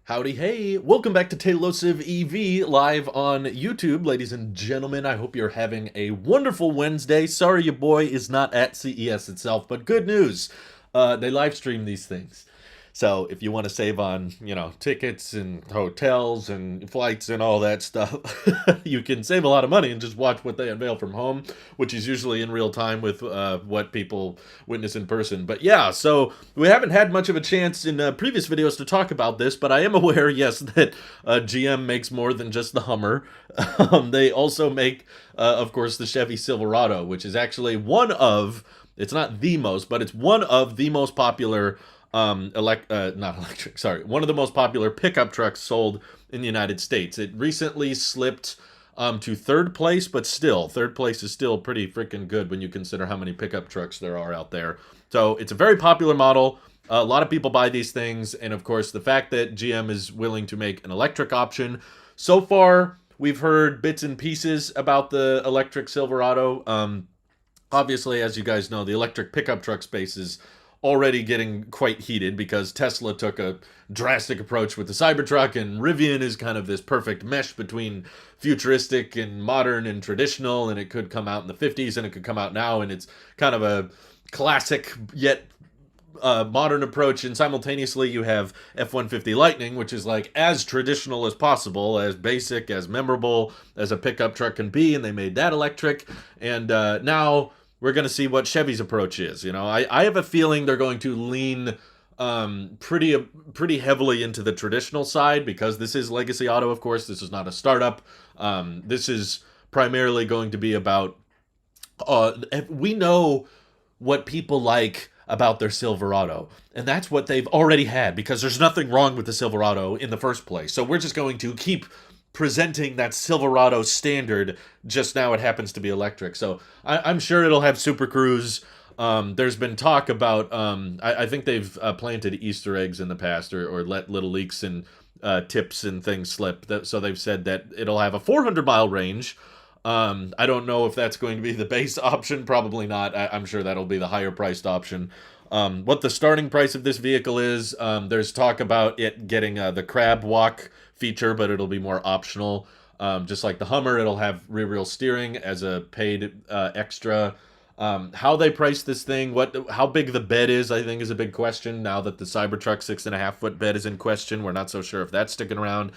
Howdy, hey, welcome back to Tailosive EV live on YouTube, ladies and gentlemen. I hope you're having a wonderful Wednesday. Sorry your boy is not at CES itself, but good news. They live stream these things. So if you want to save on, tickets and hotels and flights and all that stuff, you can save a lot of money and just watch what they unveil from home, which is usually in real time with what people witness in person. But yeah, so we haven't had much of a chance in previous videos to talk about this, but I am aware, yes, that GM makes more than just the Hummer. They also make, of course, the Chevy Silverado, which is actually it's not the most, but it's one of the most popular not electric, sorry, one of the most popular pickup trucks sold in the United States. It recently slipped to third place, but still, third place is still pretty freaking good when you consider how many pickup trucks there are out there. So it's a very popular model. A lot of people buy these things, and of course, the fact that GM is willing to make an electric option. So far, we've heard bits and pieces about the electric Silverado. Obviously, as you guys know, the electric pickup truck space is already getting quite heated because Tesla took a drastic approach with the Cybertruck, and Rivian is kind of this perfect mesh between futuristic and modern and traditional, and it could come out in the 50s and it could come out now, and it's kind of a classic yet modern approach. And simultaneously you have F-150 Lightning, which is like as traditional as possible, as basic, as memorable as a pickup truck can be, and they made that electric. And now we're going to see what Chevy's approach is. I have a feeling they're going to lean pretty heavily into the traditional side because this is Legacy Auto, of course. This is not a startup. This is primarily going to be about we know what people like about their Silverado, and that's what they've already had because there's nothing wrong with the Silverado in the first place. So we're just going to keep presenting that Silverado standard, just now it happens to be electric. So I'm sure it'll have Super Cruise. There's been talk about, I think they've planted Easter eggs in the past or let little leaks and tips and things slip. So they've said that it'll have a 400-mile range. I don't know if that's going to be the base option. Probably not. I'm sure that'll be the higher priced option. What the starting price of this vehicle is, there's talk about it getting the crab walk feature, but it'll be more optional. Just like the Hummer, it'll have rear wheel steering as a paid extra. How they price this thing, how big the bed is, I think is a big question. Now that the Cybertruck 6.5-foot bed is in question, we're not so sure if that's sticking around.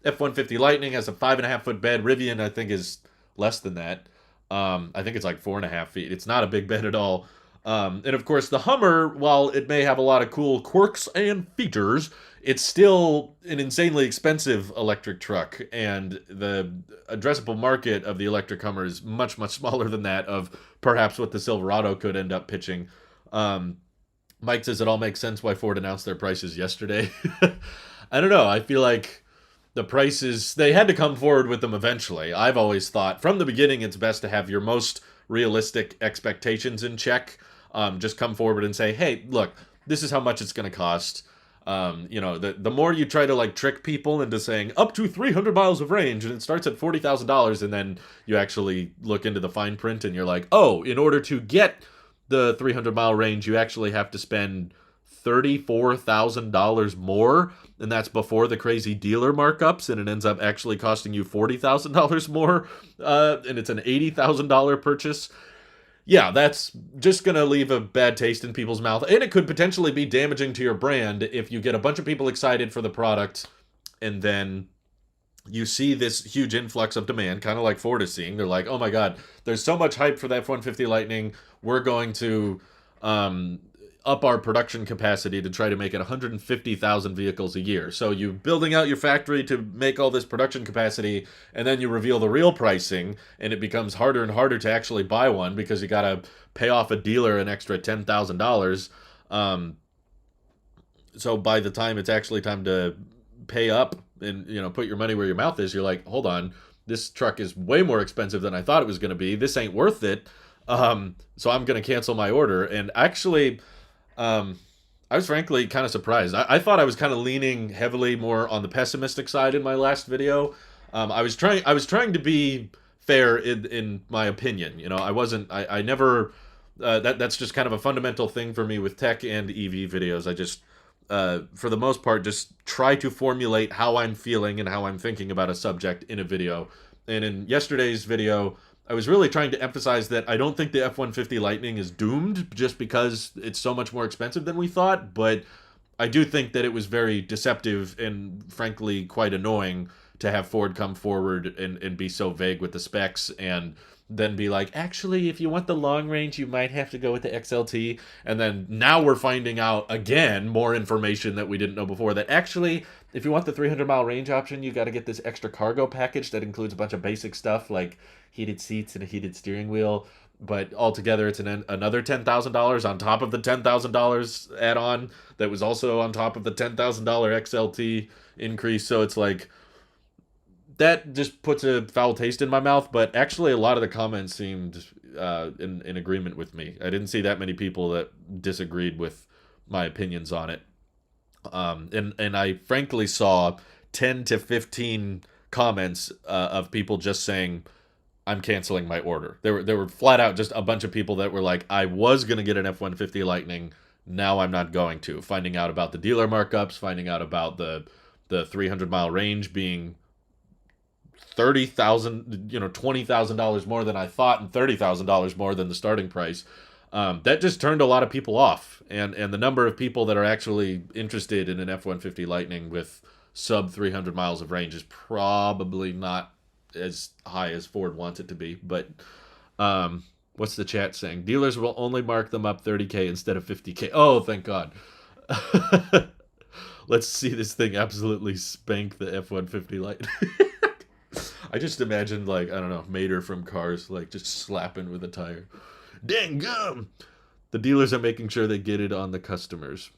F-150 Lightning has a 5.5-foot bed. Rivian, I think, is less than that. I think it's like 4.5 feet. It's not a big bed at all. And of course, the Hummer, while it may have a lot of cool quirks and features, it's still an insanely expensive electric truck, and the addressable market of the electric Hummer is much, much smaller than that of perhaps what the Silverado could end up pitching. Mike says it all makes sense why Ford announced their prices yesterday. I don't know. I feel like the prices, they had to come forward with them eventually. I've always thought from the beginning it's best to have your most realistic expectations in check. Just come forward and say, hey, look, this is how much it's going to cost. The more you try to like trick people into saying up to 300 miles of range and it starts at $40,000, and then you actually look into the fine print and you're like, oh, in order to get the 300-mile range, you actually have to spend $34,000 more, and that's before the crazy dealer markups, and it ends up actually costing you $40,000 more, and it's an $80,000 purchase. Yeah, that's just going to leave a bad taste in people's mouth, and it could potentially be damaging to your brand if you get a bunch of people excited for the product, and then you see this huge influx of demand, kind of like Ford is seeing. They're like, oh my god, there's so much hype for that F-150 Lightning, we're going to up our production capacity to try to make it 150,000 vehicles a year. So you building out your factory to make all this production capacity, and then you reveal the real pricing, and it becomes harder and harder to actually buy one because you got to pay off a dealer an extra $10,000. So by the time it's actually time to pay up and put your money where your mouth is, you're like, hold on, this truck is way more expensive than I thought it was going to be. This ain't worth it. So I'm going to cancel my order. And actually, I was frankly kind of surprised. I thought I was kind of leaning heavily more on the pessimistic side in my last video. I was trying to be fair in my opinion. I wasn't. I never. That's just kind of a fundamental thing for me with tech and EV videos. for the most part, just try to formulate how I'm feeling and how I'm thinking about a subject in a video. And in yesterday's video, I was really trying to emphasize that I don't think the F-150 Lightning is doomed just because it's so much more expensive than we thought, but I do think that it was very deceptive and frankly quite annoying to have Ford come forward and be so vague with the specs and then be like, actually, if you want the long range, you might have to go with the XLT. And then now we're finding out again more information that we didn't know before, that actually, if you want the 300-mile range option, you got to get this extra cargo package that includes a bunch of basic stuff like heated seats and a heated steering wheel. But altogether, it's another $10,000 on top of the $10,000 add-on that was also on top of the $10,000 XLT increase. So it's like, that just puts a foul taste in my mouth. But actually, a lot of the comments seemed in agreement with me. I didn't see that many people that disagreed with my opinions on it. And I frankly saw 10 to 15 comments of people just saying, I'm canceling my order. There were flat out just a bunch of people that were like, I was going to get an F-150 Lightning, now I'm not going to. Finding out about the dealer markups, finding out about the 300-mile range being $30,000, $20,000 more than I thought, and $30,000 more than the starting price. That just turned a lot of people off, and the number of people that are actually interested in an F-150 Lightning with sub 300 miles of range is probably not as high as Ford wants it to be. But what's the chat saying? Dealers will only mark them up 30K instead of 50K. Oh, thank God. Let's see this thing absolutely spank the F-150 Lightning. I just imagined, like, I don't know, Mater from Cars, like, just slapping with a tire. Dang gum! The dealers are making sure they get it on the customers.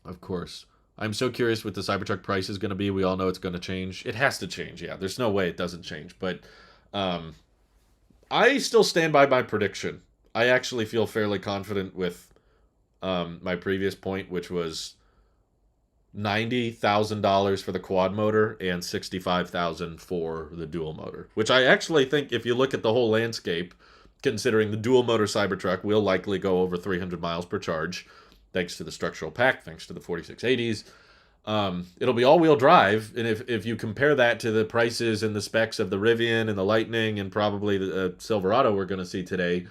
Of course. I'm so curious what the Cybertruck price is going to be. We all know it's going to change. It has to change, yeah. There's no way it doesn't change. But I still stand by my prediction. I actually feel fairly confident with my previous point, which was $90,000 for the quad motor and $65,000 for the dual motor, which I actually think, if you look at the whole landscape, considering the dual motor Cybertruck will likely go over 300 miles per charge, thanks to the structural pack, thanks to the 4680s. It'll be all-wheel drive, and if you compare that to the prices and the specs of the Rivian and the Lightning and probably the Silverado we're going to see today,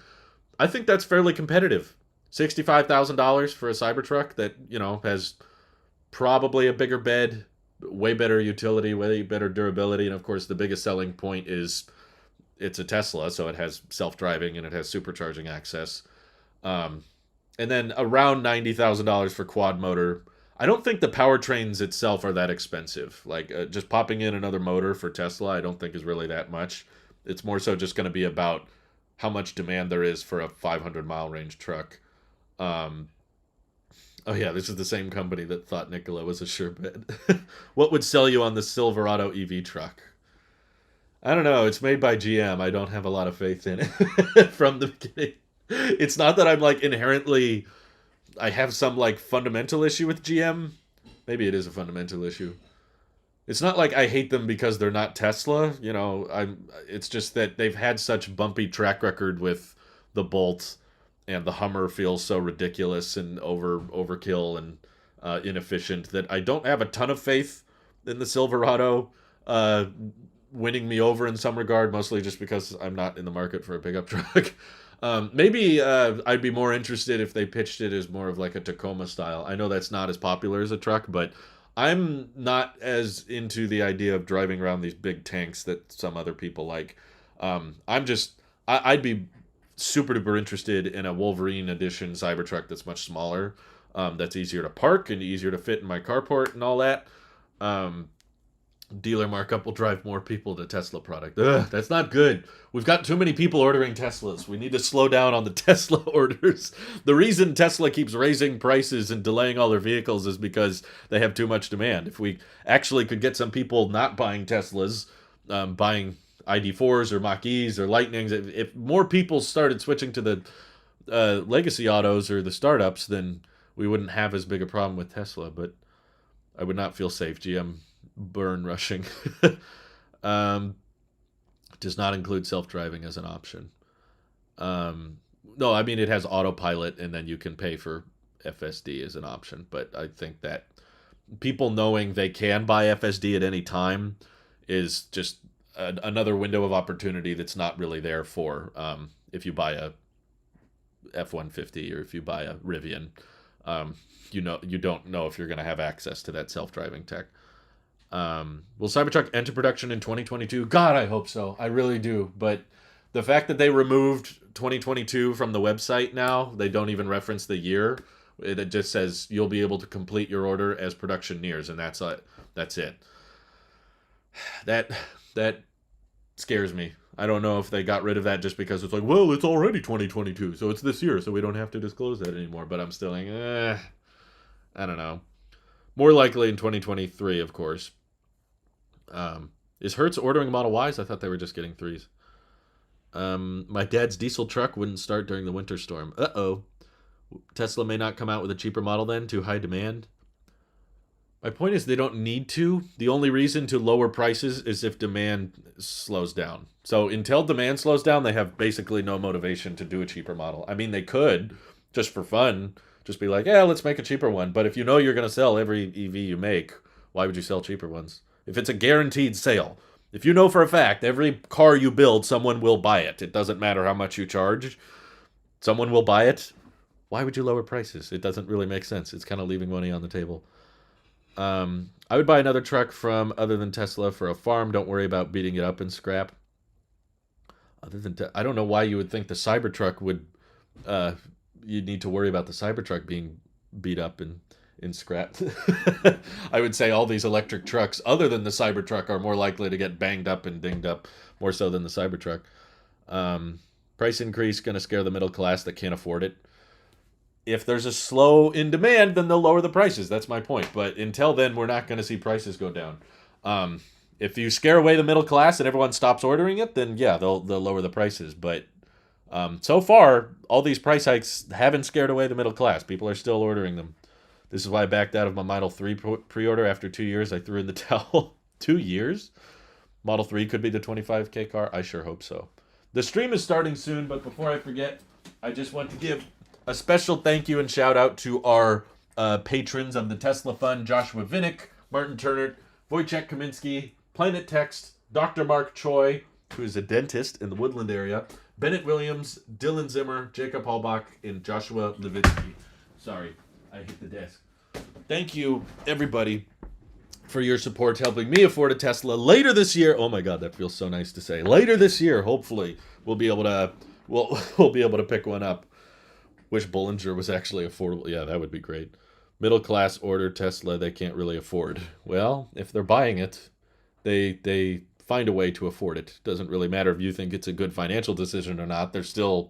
I think that's fairly competitive. $65,000 for a Cybertruck that, has probably a bigger bed, way better utility, way better durability, and of course the biggest selling point is it's a Tesla, so it has self-driving and it has supercharging access. And then around $90,000 for quad motor. I don't think the powertrains itself are that expensive. Like just popping in another motor for Tesla, I don't think is really that much. It's more so just going to be about how much demand there is for a 500-mile range truck. Oh yeah, this is the same company that thought Nikola was a sure bet. What would sell you on the Silverado EV truck? I don't know. It's made by GM. I don't have a lot of faith in it from the beginning. It's not that I'm like inherently, I have some like fundamental issue with GM. Maybe it is a fundamental issue. It's not like I hate them because they're not Tesla. It's just that they've had such bumpy track record with the Bolt, and the Hummer feels so ridiculous and overkill and inefficient that I don't have a ton of faith in the Silverado winning me over in some regard, mostly just because I'm not in the market for a pickup truck. Maybe I'd be more interested if they pitched it as more of like a Tacoma style. I know that's not as popular as a truck, but I'm not as into the idea of driving around these big tanks that some other people like. I'd be super duper interested in a Wolverine edition Cybertruck that's much smaller, that's easier to park and easier to fit in my carport and all that. Dealer markup will drive more people to Tesla product. Ugh, that's not good. We've got too many people ordering Teslas. We need to slow down on the Tesla orders. The reason Tesla keeps raising prices and delaying all their vehicles is because they have too much demand. If we actually could get some people not buying Teslas, buying ID4s or Mach-E's or Lightnings, if more people started switching to the legacy autos or the startups, then we wouldn't have as big a problem with Tesla. But I would not feel safe. GM burn rushing. Does not include self-driving as an option. No, I mean it has autopilot, and then you can pay for FSD is an option, but I think that people knowing they can buy FSD at any time is just another window of opportunity that's not really there for if you buy a F-150 or if you buy a Rivian. You don't know if you're going to have access to that self-driving tech. Will Cybertruck enter production in 2022? God, I hope so. I really do. But the fact that they removed 2022 from the website now, they don't even reference the year. It just says you'll be able to complete your order as production nears, and that's it. That's it. That scares me. I don't know if they got rid of that just because it's like, well, it's already 2022, so it's this year, so we don't have to disclose that anymore. But I'm still like, I don't know. More likely in 2023, of course. Is Hertz ordering Model Ys? I thought they were just getting 3s. My dad's diesel truck wouldn't start during the winter storm. Uh-oh. Tesla may not come out with a cheaper model then, too high demand. My point is they don't need to. The only reason to lower prices is if demand slows down. So until demand slows down, they have basically no motivation to do a cheaper model. I mean, they could, just for fun, just be like, yeah, let's make a cheaper one. But if you know you're going to sell every EV you make, why would you sell cheaper ones? If it's a guaranteed sale, if you know for a fact every car you build, someone will buy it. It doesn't matter how much you charge. Someone will buy it. Why would you lower prices? It doesn't really make sense. It's kind of leaving money on the table. I would buy another truck from other than Tesla for a farm. Don't worry about beating it up in scrap. Other than I don't know why you would think the Cybertruck would. You'd need to worry about the Cybertruck being beat up in scrap. I would say all these electric trucks, other than the Cybertruck, are more likely to get banged up and dinged up more so than the Cybertruck. Price increase going to scare the middle class that can't afford it. If there's a slow in demand, then they'll lower the prices. That's my point. But until then, we're not going to see prices go down. If you scare away the middle class and everyone stops ordering it, then yeah, they'll lower the prices. But so far, all these price hikes haven't scared away the middle class. People are still ordering them. This is why I backed out of my Model 3 pre-order after 2 years. I threw in the towel. 2 years? Model 3 could be the 25K car? I sure hope so. The stream is starting soon, but before I forget, I just want to give a special thank you and shout out to our patrons of the Tesla Fund: Joshua Vinnick, Martin Turner, Wojciech Kaminsky, Planet Text, Dr. Mark Choi, who is a dentist in the Woodland area, Bennett Williams, Dylan Zimmer, Jacob Halbach, and Joshua Levitsky. Sorry, I hit the desk. Thank you, everybody, for your support helping me afford a Tesla later this year. Oh my God, that feels so nice to say. Later this year, hopefully, we'll be able to pick one up. Wish Bollinger was actually affordable. Yeah, that would be great. Middle class order Tesla they can't really afford. Well, if they're buying it, they find a way to afford it. Doesn't really matter if you think it's a good financial decision or not. They're still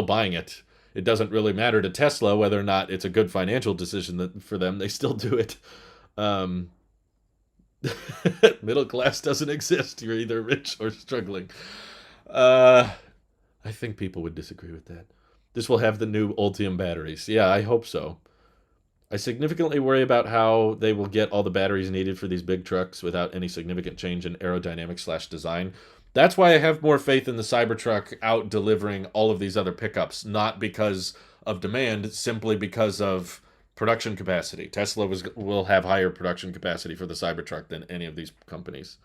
buying it. It doesn't really matter to Tesla whether or not it's a good financial decision for them. They still do it. Middle class doesn't exist. You're either rich or struggling. I think people would disagree with that. This will have the new Ultium batteries. Yeah, I hope so. I significantly worry about how they will get all the batteries needed for these big trucks without any significant change in aerodynamics/design. That's why I have more faith in the Cybertruck out delivering all of these other pickups, not because of demand, simply because of production capacity. Tesla will have higher production capacity for the Cybertruck than any of these companies.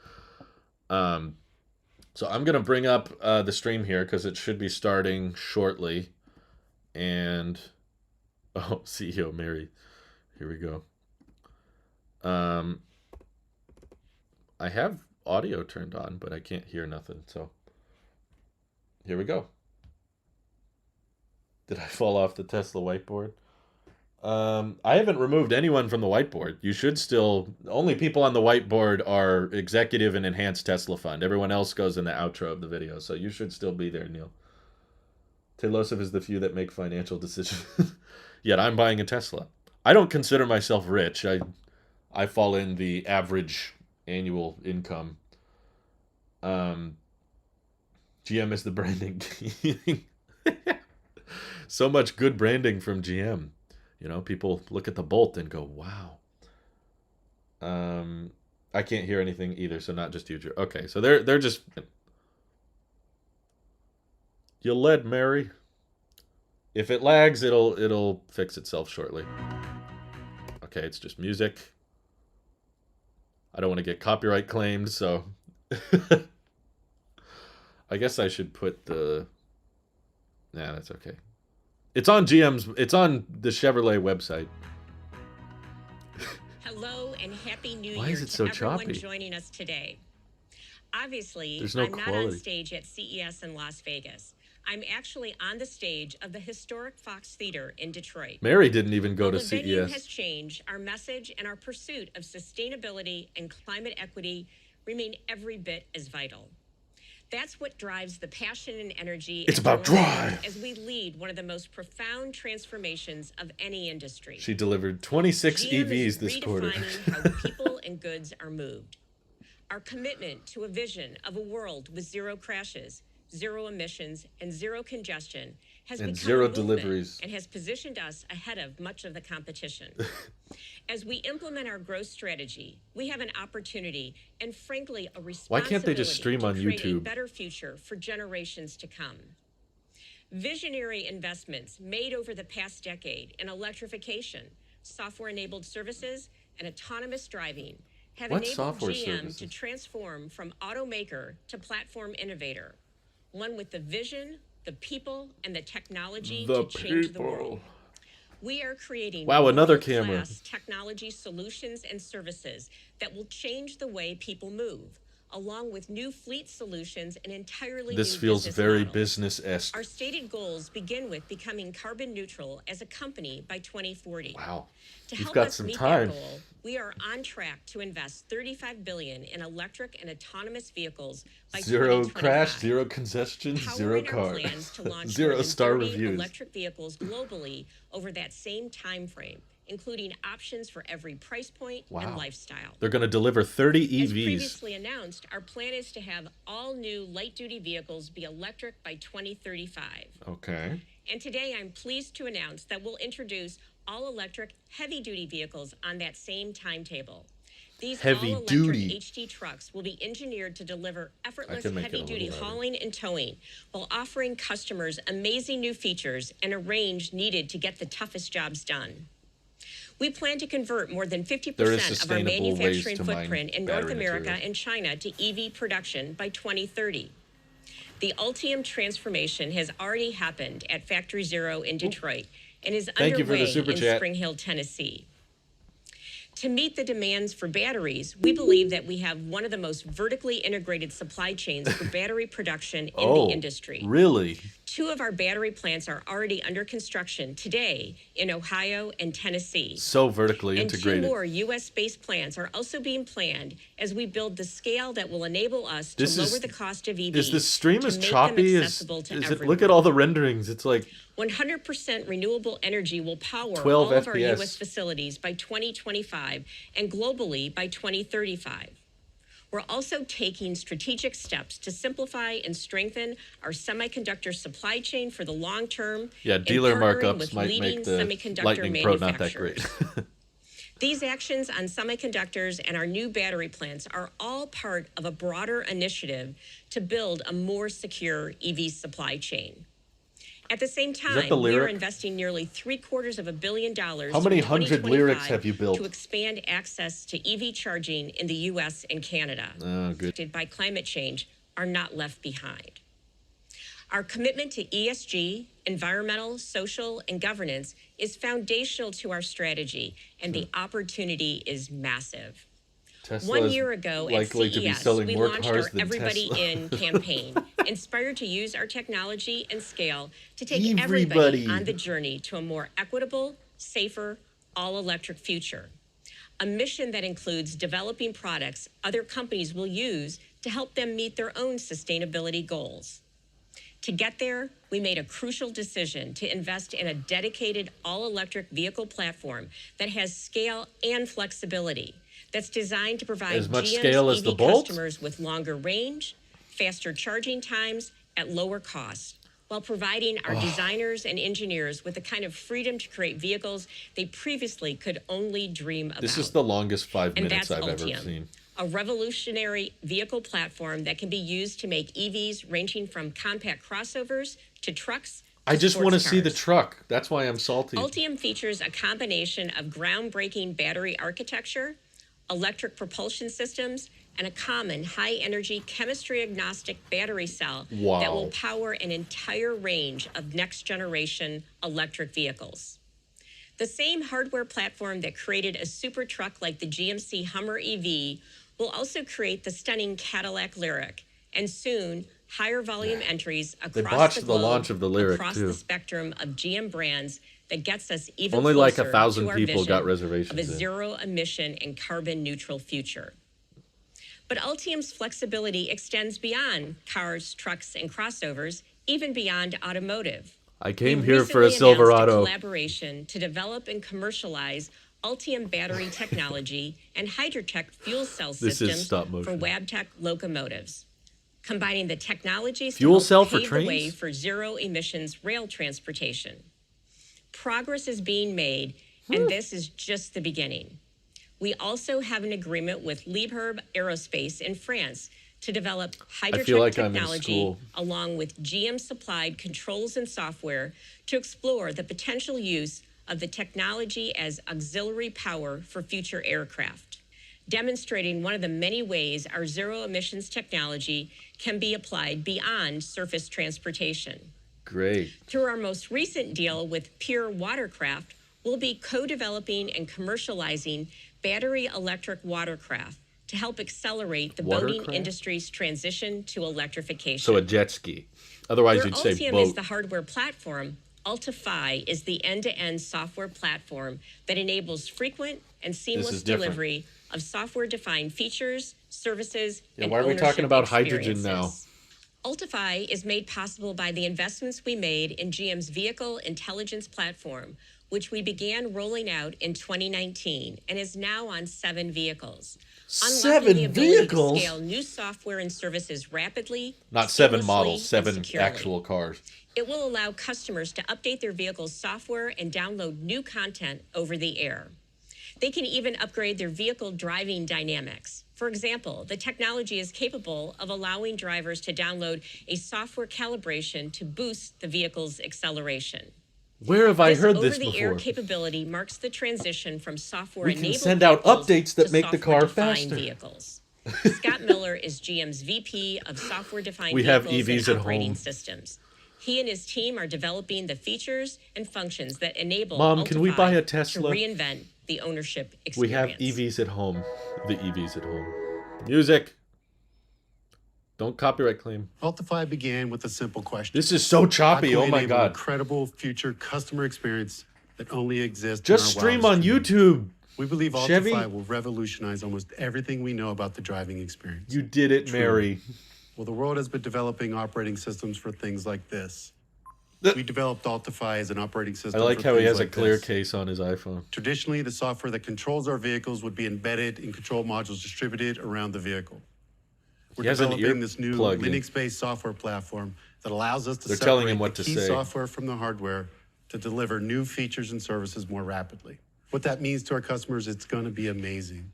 So I'm going to bring up the stream here because it should be starting shortly. And, CEO Mary. Here we go. I have audio turned on, but I can't hear nothing. So here we go. Did I fall off the Tesla whiteboard? I haven't removed anyone from the whiteboard. You should still... Only people on the whiteboard are executive and enhanced Tesla fund. Everyone else goes in the outro of the video. So you should still be there, Neil. Taylosov is the few that make financial decisions. Yet I'm buying a Tesla. I don't consider myself rich. I fall in the average annual income. GM is the branding king. So much good branding from GM. You know, people look at the Bolt and go, wow. I can't hear anything either, so not just you. Okay, so they're just... You led, Mary. If it lags, it'll fix itself shortly. Okay, it's just music. I don't want to get copyright claimed, so I guess I should put the. Nah, that's okay. It's on GM's. It's on the Chevrolet website. Hello and Happy New Why Year is it to so everyone choppy? joining us today. Obviously, There's no I'm not quality. on stage at CES in Las Vegas. I'm actually on the stage of the historic Fox Theater in Detroit. Mary didn't even go While to the venue CES. has changed, our message and our pursuit of sustainability and climate equity remain every bit as vital. That's what drives the passion and energy. It's about drive. As we lead one of the most profound transformations of any industry. She delivered 26 GM EVs this quarter. redefining how people and goods are moved. Our commitment to a vision of a world with zero crashes, zero emissions, and zero congestion has And become zero a movement deliveries. and has positioned us ahead of much of the competition. As we implement our growth strategy, we have an opportunity and, frankly, a responsibility Why can't they just stream on to create YouTube? a better future for generations to come. Visionary investments made over the past decade in electrification, software-enabled services, and autonomous driving have What enabled software GM services? to transform from automaker to platform innovator, one with the vision, the people, and the technology to change the world. We are creating Wow, another world-class camera. technology solutions and services that will change the way people move, along with new fleet solutions and entirely This new feels business very models. business-esque. Our stated goals begin with becoming carbon neutral as a company by 2040. Wow. To You've help got us some meet time. that goal, we are on track to invest $35 billion in electric and autonomous vehicles by Zero 2025. crash, zero congestion, zero Powering our car. plans to launch Zero more than star 30 reviews. electric vehicles globally over that same time frame, including options for every price point and Wow. lifestyle. They're going to deliver 30 As EVs. previously announced, our plan is to have all new light-duty vehicles be electric by 2035. Okay. And today I'm pleased to announce that we'll introduce all-electric heavy-duty vehicles on that same timetable. These all-electric Heavy-duty. HD trucks will be engineered to deliver effortless can make it a heavy-duty little louder. hauling and towing while offering customers amazing new features and a range needed to get the toughest jobs done. We plan to convert more than 50% of our sustainable ways manufacturing to mine footprint in North battery America material. and China to EV production by 2030. The Ultim transformation has already happened at Factory Zero in Detroit and is Thank you for the underway super in chat. Spring Hill, Tennessee. To meet the demands for batteries, we believe that we have one of the most vertically integrated supply chains for battery production in the industry. Really? 2 of our battery plants are already under construction today in Ohio and Tennessee. So vertically And integrated. 2 more U.S.-based plants are also being planned as we build the scale that will enable us to lower the cost of EVs. Is this stream to as make choppy them as accessible to is it? everyone. Look at all the renderings. It's like 100% renewable energy will power 12 all of our FPS. U.S. facilities by 2025 and globally by 2035. We're also taking strategic steps to simplify and strengthen our semiconductor supply chain for the long term. yeah, and dealer partnering markups with might leading make the semiconductor Lightning Pro not that great. manufacturers. These actions on semiconductors and our new battery plants are all part of a broader initiative to build a more secure EV supply chain. At the same time, the we are lyric? investing nearly $750 million How many through hundred lyrics 2025 have you built? to expand access to EV charging in the U.S. and Canada. Oh, good. Affected by climate change are not left behind. Our commitment to ESG, environmental, social, and governance is foundational to our strategy, and the opportunity is massive. Tesla 1 is year ago at likely to be CES, selling we more launched cars our than Everybody Tesla. In campaign, inspired to use our technology and scale to take Everybody. everybody on the journey to a more equitable, safer, all-electric future. A mission that includes developing products other companies will use to help them meet their own sustainability goals. To get there, we made a crucial decision to invest in a dedicated all-electric vehicle platform that has scale and flexibility, that's designed to provide As much GM's scale as EV the Bolt? customers with longer range, faster charging times at lower cost, while providing our designers and engineers with the kind of freedom to create vehicles they previously could only dream about. This is the longest 5 And minutes that's I've ever Ultium, seen. a revolutionary vehicle platform that can be used to make EVs ranging from compact crossovers to trucks I just want to sports see the cars. truck. That's why I'm salty. Ultium features a combination of groundbreaking battery architecture, electric propulsion systems, and a common high-energy chemistry-agnostic battery cell that will Wow. power an entire range of next-generation electric vehicles. The same hardware platform that created a super truck like the GMC Hummer EV will also create the stunning Cadillac Lyriq, and soon higher volume entries They across botched the the globe, launch of the Lyriq, across too. the spectrum of GM brands that gets us even Only like closer 1,000 to our people got vision of a reservations in. zero-emission and carbon-neutral future. But Ultium's flexibility extends beyond cars, trucks, and crossovers, even beyond automotive. I came We here for a recently announced Silverado. collaboration to develop and commercialize Ultium battery technology and Hydrotech fuel cell This is systems stop for motion. Wabtec locomotives, combining the technologies Fuel to cell help for pave the way trains? for zero emissions rail transportation. Progress is being made, and this is just the beginning. We also have an agreement with Liebherr Aerospace in France to develop Hydrotech feel like I'm in technology school. along with GM-supplied controls and software to explore the potential use of the technology as auxiliary power for future aircraft, demonstrating one of the many ways our zero emissions technology can be applied beyond surface transportation. Great. Through our most recent deal with Pure Watercraft, we'll be co-developing and commercializing battery electric watercraft to help accelerate the boating Watercraft? industry's transition to electrification. So a jet ski. Otherwise, Where you'd say Ultium boat. is the hardware platform, Ultify is the end-to-end software platform that enables frequent and seamless is different. delivery of software-defined features, services, Yeah, and why are we ownership talking about hydrogen experiences. now? Ultify is made possible by the investments we made in GM's Vehicle Intelligence Platform, which we began rolling out in 2019 and is now on 7 vehicles. Unlocking the ability vehicles? to scale new software and services rapidly, Not 7 seamlessly, models, and 7 securely. actual cars. It will allow customers to update their vehicle's software and download new content over the air. They can even upgrade their vehicle driving dynamics. For example, the technology is capable of allowing drivers to download a software calibration to boost the vehicle's acceleration. Where have I heard this over-the-air before? capability marks the transition from software We can enabled send out vehicles updates that to make the car software-defined faster. vehicles. Scott Miller is GM's VP of software-defined We have vehicles EVs and at operating home. systems. He and his team are developing the features and functions that enable Mom, can we Ultify buy a Tesla? to reinvent the ownership We have experience. EVs at home. The EVs at home. Music. Don't copyright claim. Ultify began with a simple question. This is so choppy. How Oh can we my enable god. incredible future customer experience that only exists Just in our stream wildest on dreams. YouTube. We believe Chevy? Ultify will revolutionize almost everything we know about the driving experience. You did it, Mary. Well, the world has been developing operating systems for things like this. The- We developed Ultify as an operating I system like for how he things has a like clear this. case on his iPhone. Traditionally, the software that controls our vehicles would be embedded in control modules distributed around the vehicle. We're He has an developing this new earplug in. Linux-based software platform that allows us to They're separate telling him what the to key say. software from the hardware to deliver new features and services more rapidly. What that means to our customers, it's going to be amazing.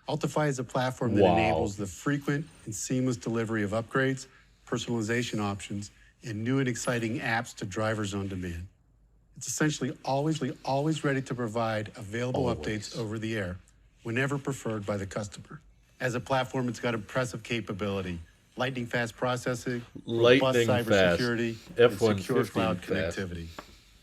Ultify is a platform that Wow. enables the frequent and seamless delivery of upgrades, personalization options, and new and exciting apps to drivers on demand. It's essentially always ready to provide available updates over the air, whenever preferred by the customer. As a platform, it's got impressive capability, lightning fast processing, robust Lightning fast. cybersecurity, and secure F-150 cloud fast. connectivity.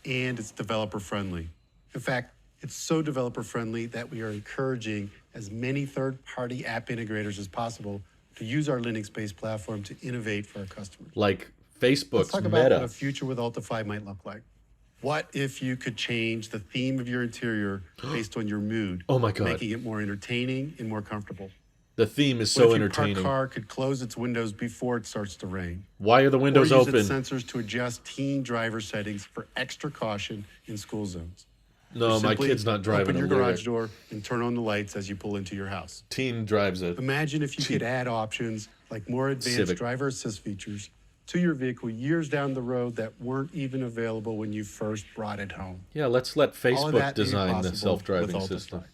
And it's developer friendly. In fact, it's so developer friendly that we are encouraging as many third-party app integrators as possible to use our Linux-based platform to innovate for our customers. Like Let's Facebook's talk about what a Meta. future with Ultify might look like. What if you could change the theme of your interior based on your mood? Oh my God. Making it more entertaining and more comfortable. The theme is What so if your entertaining. parked car could close its windows before it starts to rain? Why are the windows or use open? its sensors to adjust teen driver settings for extra caution in school zones? No, Or my simply kid's not driving Open a your garage Lyric. door and turn on the lights as you pull into your house. Teen drives a Imagine if you could add options like more advanced Civic. driver assist features to your vehicle years down the road that weren't even available when you first brought it home. Yeah, let's let All of Facebook that made design the possible self-driving with Ultify. system.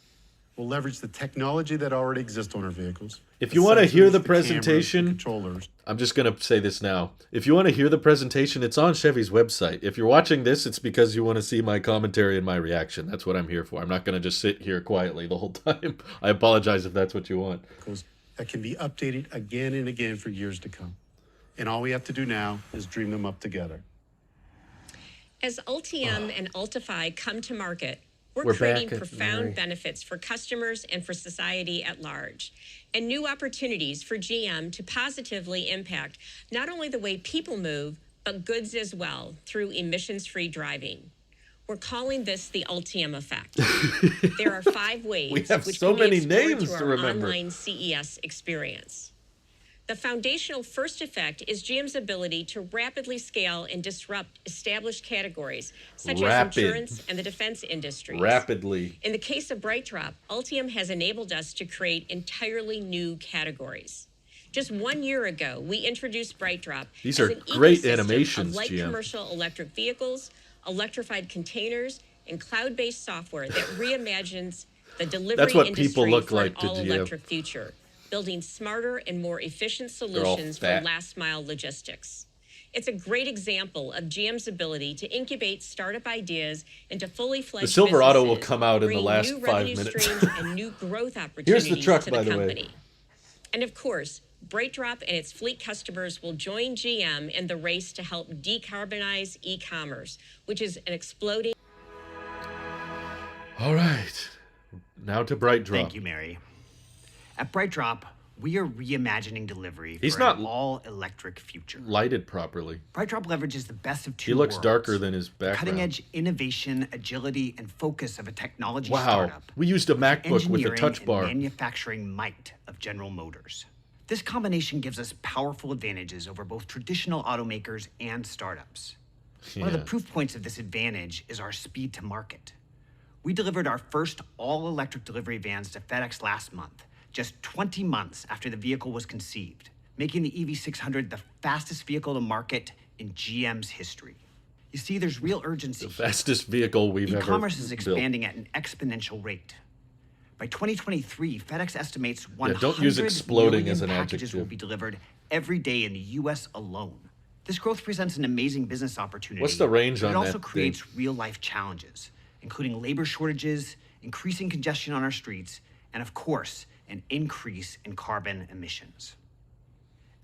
We'll leverage the technology that already exists on our vehicles. If you want to hear the sensors, cameras, presentation, controllers. I'm just going to say this now. If you want to hear the presentation, it's on Chevy's website. If you're watching this, it's because you want to see my commentary and my reaction. That's what I'm here for. I'm not going to just sit here quietly the whole time. I apologize if that's what you want. That can be updated again and again for years to come. And all we have to do now is dream them up together. As Ultium and Ultify come to market, we're creating profound benefits for customers and for society at large, and new opportunities for GM to positively impact not only the way people move, but goods as well through emissions-free driving. We're calling this the Ultim Effect. There are 5 ways we have which so can be many explored names through to our remember. online CES experience. The foundational first effect is GM's ability to rapidly scale and disrupt established categories, such as insurance and the defense industries. Rapidly. In the case of BrightDrop, Ultium has enabled us to create entirely new categories. Just 1 year ago, we introduced BrightDrop These as are an great ecosystem animations, of light GM. commercial electric vehicles, electrified containers, and cloud-based software that reimagines the delivery That's what industry people look for like an to GM. all-electric future, building smarter and more efficient solutions for fat. last-mile logistics. It's a great example of GM's ability to incubate startup ideas into fully fledged The Silverado will businesses, come out in the bringing last new 5 revenue minutes. streams and new growth opportunities Here's the truck, to by the the way. company. And of course, BrightDrop and its fleet customers will join GM in the race to help decarbonize e-commerce, which is an exploding. All right. Now to BrightDrop. Thank you, Mary. At BrightDrop, we are reimagining delivery He's for not an all-electric future. Lighted properly. BrightDrop leverages the best of 2 He looks worlds. darker than his The background. cutting-edge innovation, agility, and focus of a technology Wow. startup. We used a MacBook with a Engineering touch and bar. manufacturing might of General Motors. This combination gives us powerful advantages over both traditional automakers and startups. One of the Yeah. proof points of this advantage is our speed to market. We delivered our first all-electric delivery vans to FedEx last month, just 20 months after the vehicle was conceived, making the EV600 the fastest vehicle to market in GM's history. You see, there's real urgency. The fastest vehicle we've ever E-commerce is built. expanding at an exponential rate. By 2023, FedEx estimates 100 don't use exploding million as an packages adjective. will be delivered every day in the U.S. alone. This growth presents an amazing business opportunity. What's the range but on it also that creates real-life challenges, including labor shortages, increasing congestion on our streets, and of course, an increase in carbon emissions.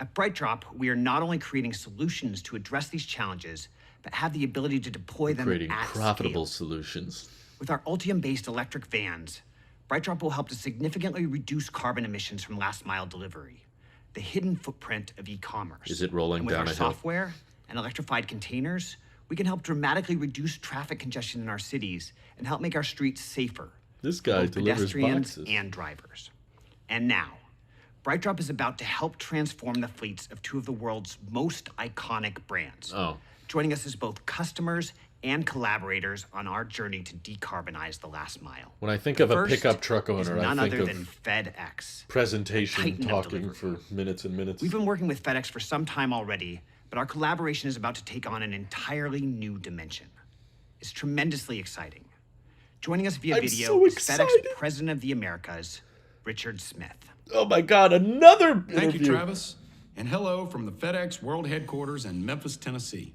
At BrightDrop, we are not only creating solutions to address these challenges, but have the ability to deploy them Creating at profitable scale. solutions. With our Ultium-based electric vans, BrightDrop will help to significantly reduce carbon emissions from last-mile delivery, the hidden footprint of e-commerce. Is it rolling and with down our a hill? software and electrified containers, we can help dramatically reduce traffic congestion in our cities and help make our streets safer. This guy both delivers pedestrians boxes. and drivers. And now, BrightDrop is about to help transform the fleets of 2 of the world's most iconic brands. Oh. Joining us as both customers and collaborators on our journey to decarbonize the last mile. When I think The of a first pickup truck is owner, I none think other of than FedEx. presentation Titan of talking delivery. for minutes and minutes. We've been working with FedEx for some time already, but our collaboration is about to take on an entirely new dimension. It's tremendously exciting. Joining us via I'm video so is FedEx excited. President of the Americas, Richard Smith. Oh my God, another interview. Thank you, Travis. And hello from the FedEx World Headquarters in Memphis, Tennessee.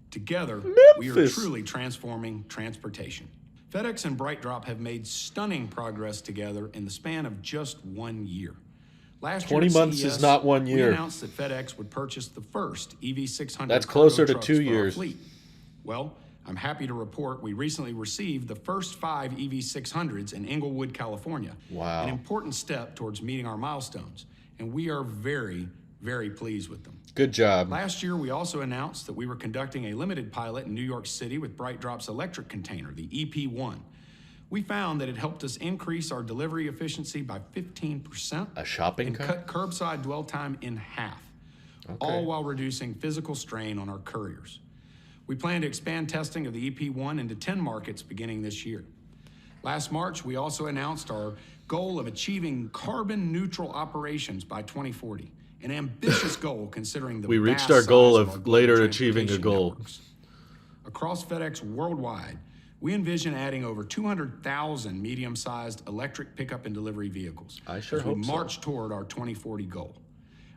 Together, we are Memphis. truly transforming transportation. FedEx and BrightDrop have made stunning progress together in the span of just 1 year. Last 20 year at months is CES, not 1 year. We announced that FedEx would purchase the first EV600 That's cargo closer to trucks 2 for our years. fleet. Well, I'm happy to report we recently received the first 5 EV600s in Inglewood, California. Wow. An important step towards meeting our milestones, and we are very, very pleased with them. Good job. Last year, we also announced that we were conducting a limited pilot in New York City with BrightDrop's electric container, the EP1. We found that it helped us increase our delivery efficiency by 15%. A shopping and cart? cut curbside dwell time in half, all while reducing physical strain on our couriers. We plan to expand testing of the EP1 into 10 markets beginning this year. Last March, we also announced our goal of achieving carbon neutral operations by 2040, an ambitious goal considering the We reached vast our goal size of our global later achieving a transportation goal. networks. Across FedEx worldwide, We envision adding over 200,000 medium-sized electric pickup and delivery vehicles I sure as we hope so. march toward our 2040 goal.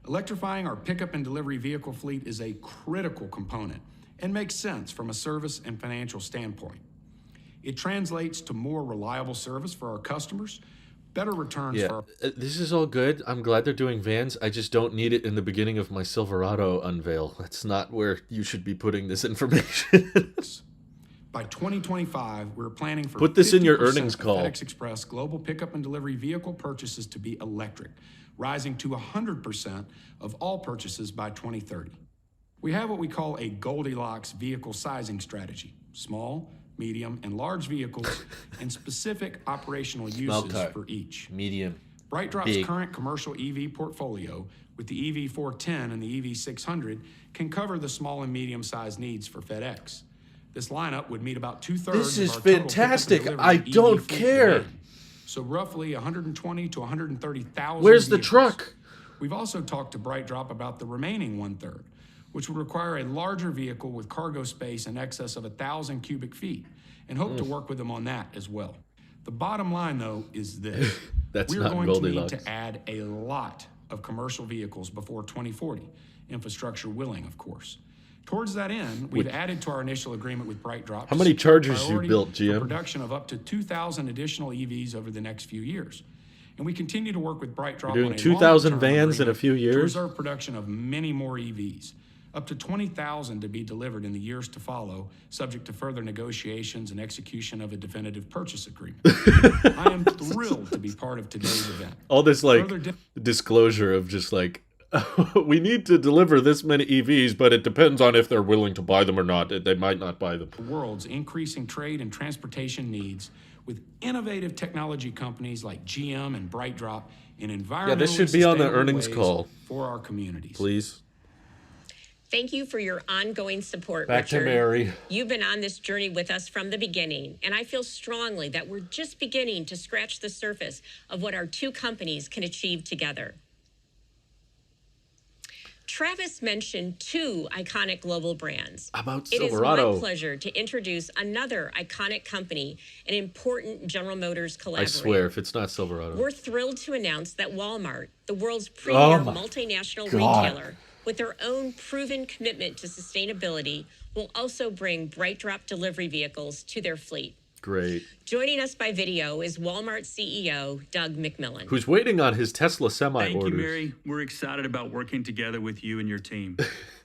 Electrifying our pickup and delivery vehicle fleet is a critical component and makes sense from a service and financial standpoint. It translates to more reliable service for our customers, better returns for our... This is all good. I'm glad they're doing vans. I just don't need it in the beginning of my Silverado unveil. That's not where you should be putting this information. By 2025, we're planning for Put this in your 50% earnings of call. FedEx Express global pickup and delivery vehicle purchases to be electric, rising to 100% of all purchases by 2030. We have what we call a Goldilocks vehicle sizing strategy: small, medium, and large vehicles, and specific operational uses for each. Medium. BrightDrop's Big. current commercial EV portfolio, with the EV410 and the EV600, can cover the small and medium-sized needs for FedEx. This lineup would meet about two-thirds This of is our total fantastic. pickup and I delivery don't EV fleet care. demand. So roughly 120 to 130,000 Where's the vehicles. truck? We've also talked to BrightDrop about the remaining one-third, which would require a larger vehicle with cargo space in excess of 1,000 cubic feet, and hope to work with them on that as well. The bottom line, though, is this. That's We're not going to need Goldilocks. to add a lot of commercial vehicles before 2040, infrastructure willing, of course. Towards that end, we've added to our initial agreement with BrightDrop. How many Chargers you priority built, for GM? production of up to 2,000 additional EVs over the next few years. And we continue to work with BrightDrop You're doing on a 2,000 long-term vans in a agreement few to years? reserve production of many more EVs, up to 20,000 to be delivered in the years to follow, subject to further negotiations and execution of a definitive purchase agreement. I am thrilled to be part of today's event. All this like Further disclosure of just like, we need to deliver this many EVs, but it depends on if they're willing to buy them or not. They might not buy them. The world's increasing trade and transportation needs with innovative technology companies like GM and BrightDrop in environmentally Yeah, this should be on the sustainable earnings ways call. for our communities. Please. Thank you for your ongoing support, Back to Richard. Mary. You've been on this journey with us from the beginning, and I feel strongly that we're just beginning to scratch the surface of what our two companies can achieve together. Travis mentioned two iconic global brands. About It is Silverado. my pleasure to introduce another iconic company, an important General Motors I collaborator. swear, if it's not Silverado. We're thrilled to announce that Walmart, the world's premier my multinational God. retailer, with their own proven commitment to sustainability, will also bring BrightDrop delivery vehicles to their fleet. Great. Joining us by video is Walmart CEO Doug McMillon. Who's waiting on his Tesla semi Thank orders. you, Mary. We're excited about working together with you and your team.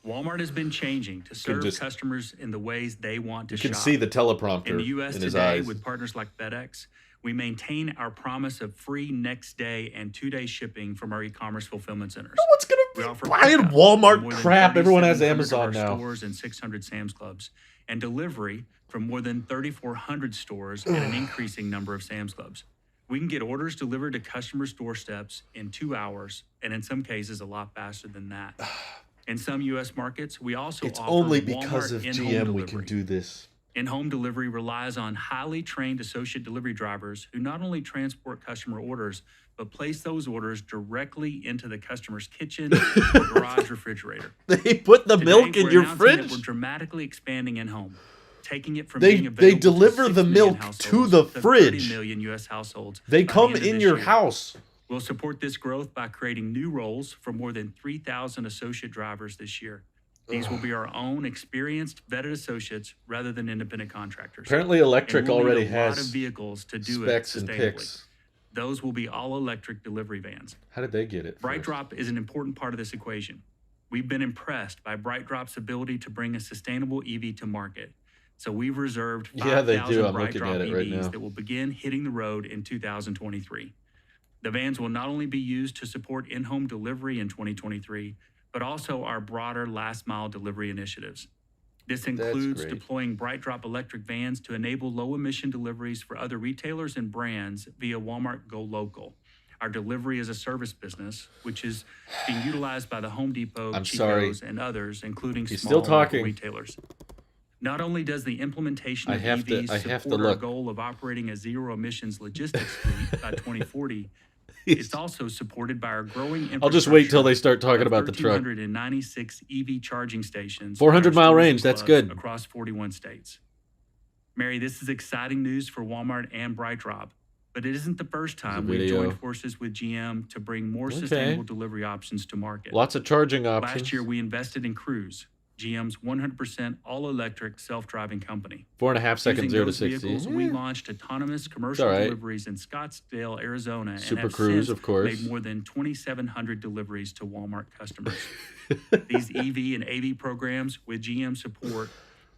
Walmart has been changing to serve just- customers in the ways they want to You shop. can see the teleprompter in the U.S. in his today, eyes. with partners like FedEx, we maintain our promise of free next day and 2-day shipping from our e-commerce fulfillment centers. No one's We gonna offer be buying pickup Walmart from more than crap. Everyone has 3,700 Amazon of our now. stores and 600 Sam's Clubs, and delivery from more than 3,400 stores and an increasing number of Sam's Clubs. We can get orders delivered to customers' doorsteps in 2 hours, and in some cases, a lot faster than that. In some U.S. markets, we also It's offer only because Walmart of in-home GM we can delivery. do this. In-home delivery relies on highly trained associate delivery drivers who not only transport customer orders, but place those orders directly into the customer's kitchen or garage refrigerator. They put the Today, milk in we're your announcing that fridge? We're dramatically expanding in-home, taking it from They- being they available deliver to the 6 million milk households to the 30 fridge. million U.S. households. They by the come end of in this your year. house. We'll support this growth by creating new roles for more than 3,000 associate drivers this year. These will be our own experienced, vetted associates rather than independent contractors. Apparently electric And we'll need already a lot has of vehicles to do specs it and sustainably. picks. Those will be all-electric delivery vans. How did they get it? first? BrightDrop is an important part of this equation. We've been impressed by BrightDrop's ability to bring a sustainable EV to market. So we've reserved Yeah, they do. 5,000 I'm looking BrightDrop at it right EVs now. that will begin hitting the road in 2023. The vans will not only be used to support in-home delivery in 2023, but also our broader last-mile delivery initiatives. This includes great. deploying BrightDrop electric vans to enable low-emission deliveries for other retailers and brands via Walmart Go Local, our delivery as a service business, which is being utilized by the Home Depot, I'm sorry. Chico's, and others, including He's small still local talking. retailers. Not only does the implementation I of have to- EVs I have to support our look. goal of operating a zero-emissions logistics fleet by 2040, it's also supported by our growing infrastructure. I'll just wait till they start talking of about the truck. 1,396 EV charging stations. 400 at our mile stores range, and that's clubs good. Across 41 states. Mary, this is exciting news for Walmart and BrightDrop, but it isn't the first time we've video. joined forces with GM to bring more sustainable delivery options to market. Lots of charging options. Last year, we invested in Cruise, GM's 100% all-electric self-driving company. 4.5 seconds, 0 to 60. Vehicles, we launched autonomous commercial deliveries in Scottsdale, Arizona, Super and have Cruise, since of course. made more than 2,700 deliveries to Walmart customers. These EV and AV programs with GM support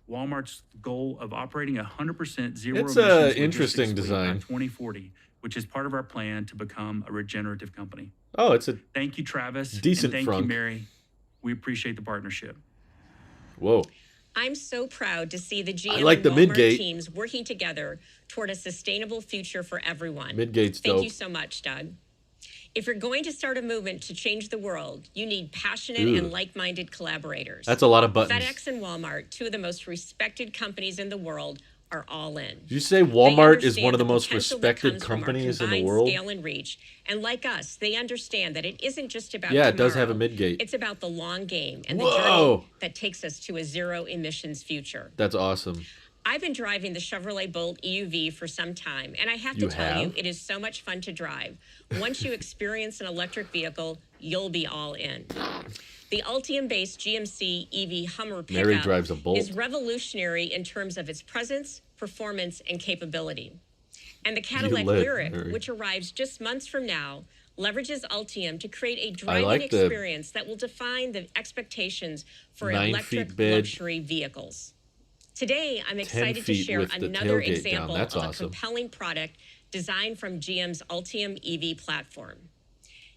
Walmart's goal of operating 100% zero It's emissions a logistics interesting fleet design. by 2040, which is part of our plan to become a regenerative company. Oh, it's a Thank you, Travis. decent and thank frunk. you, Mary. We appreciate the partnership. Whoa. I'm so proud to see the GM like and the Walmart Midgate. teams working together toward a sustainable future for everyone. Midgate's Thank dope. you so much, Doug. If you're going to start a movement to change the world, you need passionate Ooh. and like-minded collaborators. That's a lot of buttons. FedEx and Walmart, two of the most respected companies in the world, are all in. Did you say They Walmart is understand one of the the most potential that respected comes from our companies in the combined world? Scale and reach. And like us, they understand that it isn't just about Yeah, it does have a tomorrow. Midgate. It's about the long game and the Whoa. journey that takes us to a zero emissions future. That's awesome. I've been driving the Chevrolet Bolt EUV for some time, and I have You to tell you, have? it is so much fun to drive. Once you experience an electric vehicle, you'll be all in. The Ultium-based GMC EV Hummer Mary pickup drives a Bolt. is revolutionary in terms of its presence, performance, and capability. And the Cadillac lit, Lyric, Mary. which arrives just months from now, leverages Ultium to create a driving like the experience that will define the expectations for 9 electric feet bed, luxury vehicles. Today, I'm excited to feet share with the another tailgate down. example That's of awesome. a compelling product designed from GM's Ultium EV platform.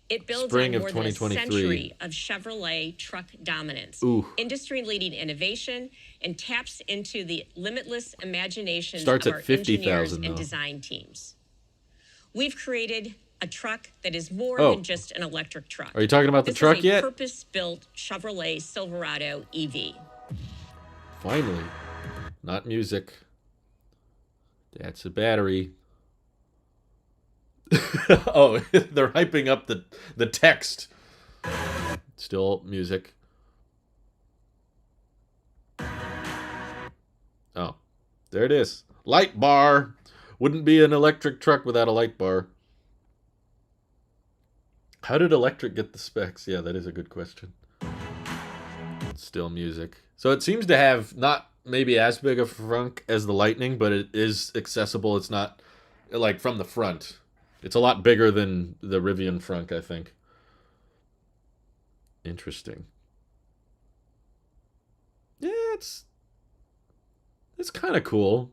It builds Spring on of more than a 2023. century of Chevrolet truck dominance, Ooh. industry-leading innovation, and taps into the limitless imaginations Starts of at our 50,000 engineers and though. design teams. We've created a truck that is more Oh. than just an electric truck. Are you talking about the This truck is a yet? purpose-built Chevrolet Silverado EV. Finally. Not music. That's a battery. Oh, they're hyping up the text. Still music. Oh, there it is. Light bar. Wouldn't be an electric truck without a light bar. How did electric get the specs? Yeah, that is a good question. Still music. So it seems to have not maybe as big a frunk as the Lightning, but it is accessible. It's not like from the front. It's a lot bigger than the Rivian frunk, I think. Interesting. Yeah, it's kind of cool.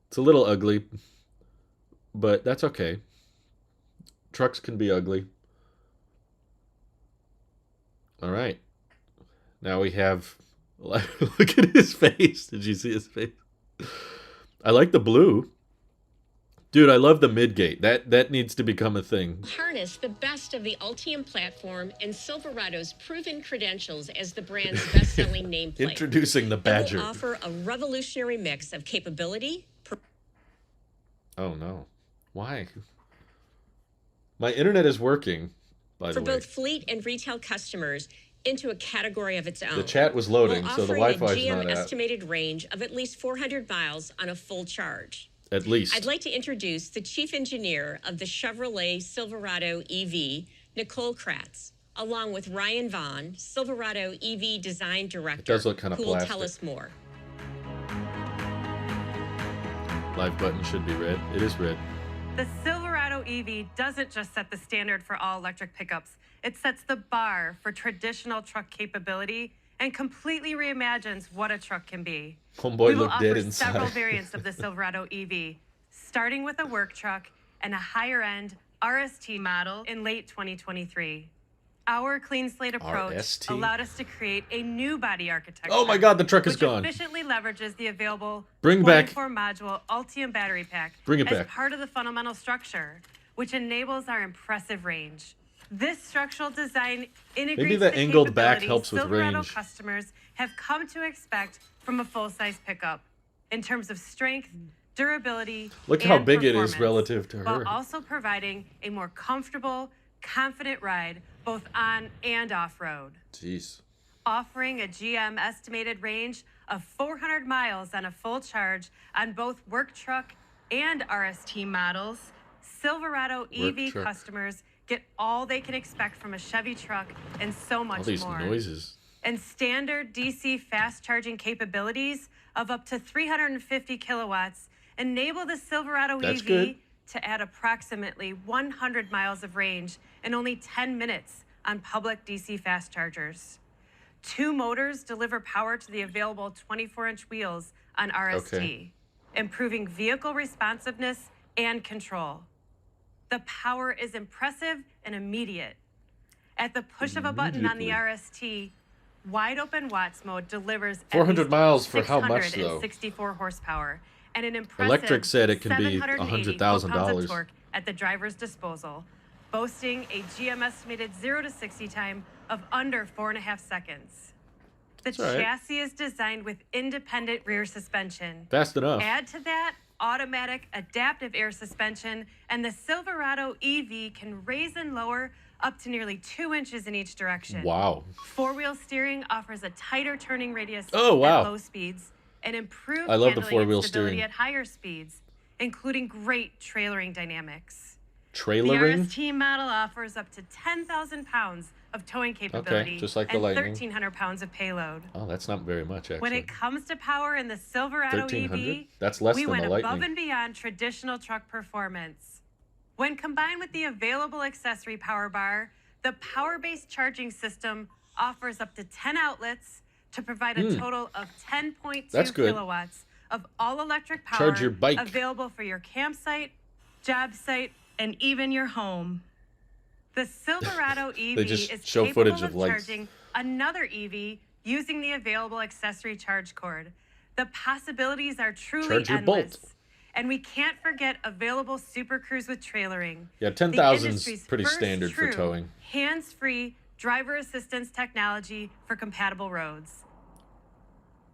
It's a little ugly, but that's okay. Trucks can be ugly. All right. Now we have... Look at his face. Did you see his face? I like the blue. Dude, I love the midgate. That needs to become a thing. Harness the best of the Ultium platform and Silverado's proven credentials as the brand's best-selling nameplate. Introducing the It Badger. will offer a revolutionary mix of capability. Oh no. Why? My internet is working, by For the way. both fleet and retail customers into a category of its own. The chat was loading, while so the offering Wi-Fi's a GM not at. estimated range of at least 400 miles on a full charge. At least. I'd like to introduce the chief engineer of the Chevrolet Silverado EV, Nicole Kratz, along with Ryan Vaughn, Silverado EV design director, does look kinda who will plastic. tell us more. Live button should be red. It is red. The Silverado EV doesn't just set the standard for all electric pickups. It sets the bar for traditional truck capability and completely reimagines what a truck can be. Homeboy We will looked dead offer several inside. variants of the Silverado EV, starting with a work truck and a higher-end RST model in late 2023. Our clean slate approach RST? allowed us to create a new body architecture. Oh my God, the truck is which gone. efficiently leverages the available Bring back- 24-module Ultium battery pack Bring it as back. part of the fundamental structure, which enables our impressive range. This structural design integrates Maybe the angled back capabilities helps with Silverado range. customers have come to expect from a full-size pickup in terms of strength, durability, Look and how big it is performance, relative to her. while also providing a more comfortable, confident ride both on and off-road. Jeez. Offering a GM estimated range of 400 miles on a full charge on both work truck and RST models, Silverado EV truck. customers get all they can expect from a Chevy truck and so much All these more. noises. And standard DC fast charging capabilities of up to 350 kilowatts enable the Silverado That's EV good. to add approximately 100 miles of range in only 10 minutes on public DC fast chargers. 2 motors deliver power to the available 24-inch wheels on RST, improving vehicle responsiveness and control. The power is impressive and immediate. At the push of a button on the RST, wide open watts mode delivers 400 miles for how much, though? 664 horsepower and an impressive Electric said it can be 780 $100,000. foot-pounds of torque at the driver's disposal, boasting a GM estimated 0 to 60 time of under 4.5 seconds. The all right. chassis is designed with independent rear suspension. Fast enough. Add to that automatic adaptive air suspension, and the Silverado EV can raise and lower up to nearly 2 inches in each direction. Wow. 4-wheel steering offers a tighter turning radius Oh, wow. at low speeds and improved I love the handling and 4-wheel stability steering. at higher speeds, including great trailering dynamics. The Trailering? RST model offers up to 10,000 pounds of towing capability just like the and Lightning. 1,300 pounds of payload. Oh, that's not very much, actually. When it comes to power in the Silverado 1,300? EV, That's less we than went the above Lightning. and beyond traditional truck performance. When combined with the available accessory power bar, the power-based charging system offers up to 10 outlets to provide a total of 10.2 That's good. kilowatts of all-electric power Charge your bike. available for your campsite, job site, and even your home. The Silverado EV just is show capable footage of of lights. charging another EV using the available accessory charge cord. The possibilities are truly Charge your endless. Bolt. And we can't forget available Super Cruise with trailering. Yeah, The 10,000's industry's pretty first standard for true towing. hands-free driver assistance technology for compatible roads.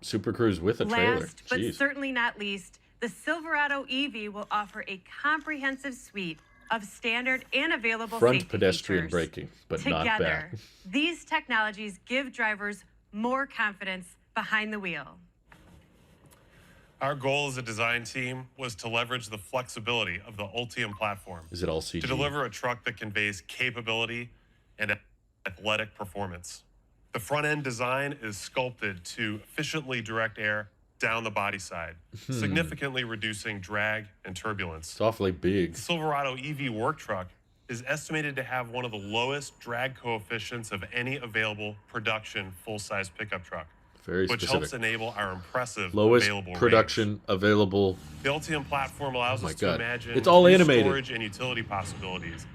Super Cruise with a trailer. Last, but Jeez. certainly not least, the Silverado EV will offer a comprehensive suite of standard and available Front safety pedestrian features. braking, but not Together, back. these technologies give drivers more confidence behind the wheel. Our goal as a design team was to leverage the flexibility of the Ultium platform Is it all CG? to deliver a truck that conveys capability and athletic performance. The front-end design is sculpted to efficiently direct air down the body side, significantly reducing drag and turbulence. It's awfully big. The Silverado EV work truck is estimated to have one of the lowest drag coefficients of any available production full-size pickup truck, Very which specific. helps enable our impressive Lowest available range. production available. The Ultium platform allows Oh my us to God. imagine It's all new animated. storage and utility possibilities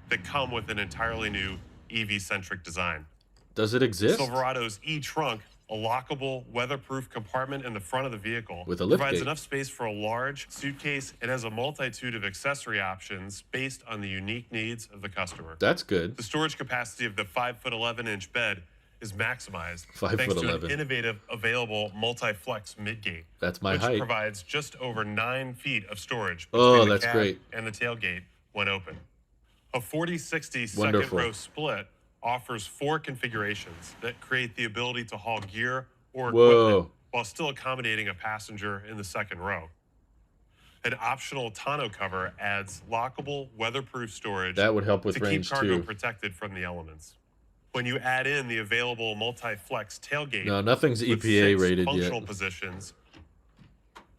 that come with an entirely new EV-centric design. Does it exist? Silverado's e-trunk, a lockable, weatherproof compartment in the front of the vehicle, With a lift provides gate. enough space for a large suitcase. It has a multitude of accessory options based on the unique needs of the customer. That's good. The storage capacity of the 5'11" bed is maximized 5'11". thanks to an innovative, available multi-flex midgate. That's my which height. provides just over 9 feet of storage Oh, between the that's cab great. and the tailgate when open. A 40-60 second Wonderful. row split offers 4 configurations that create the ability to haul gear or Whoa. equipment while still accommodating a passenger in the second row. An optional tonneau cover adds lockable, weatherproof storage That would help with to range keep cargo too. protected from the elements. When you add in the available multi-flex tailgate, No, nothing's with EPA 6 rated functional yet. positions,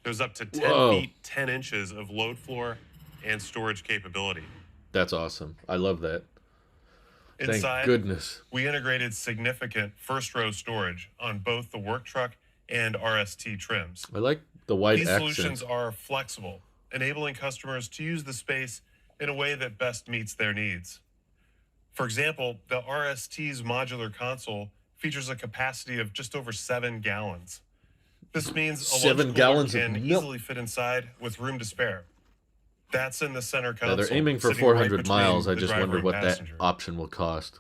there's up to 10 Whoa. feet, 10 inches of load floor and storage capability. That's awesome. I love that. Thank Inside, goodness. we integrated significant first row storage on both the work truck and RST trims. I like the white These accent. solutions are flexible, enabling customers to use the space in a way that best meets their needs. For example, the RST's modular console features a capacity of just over 7 gallons. This means a 7 lunch cooler gallons of can milk. easily fit inside with room to spare. That's in the center Yeah, console. they're aiming for sitting right 400 between miles. I the just driver wonder and what that passenger. option will cost.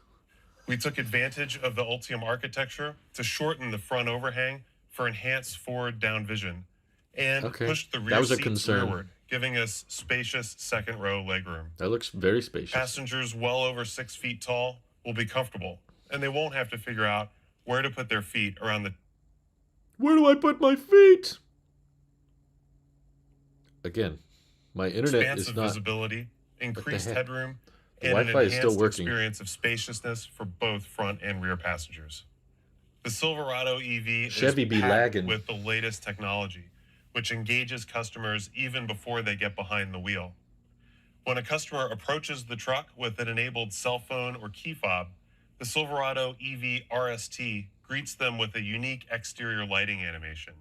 We took advantage of the Ultium architecture to shorten the front overhang for enhanced forward down vision and Okay. pushed the rear That was a seats concern. rearward, giving us spacious second row legroom. That looks very spacious. Passengers well over 6 feet tall will be comfortable, and they won't have to figure out where to put their feet around the Where do I put my feet? Again, my internet Expansive is not... visibility, increased heck? headroom, The and an Wi-Fi is still enhanced working. experience of spaciousness for both front and rear passengers. The Silverado EV Chevy is be packed lagging. with the latest technology, which engages customers even before they get behind the wheel. When a customer approaches the truck with an enabled cell phone or key fob, the Silverado EV RST greets them with a unique exterior lighting animation.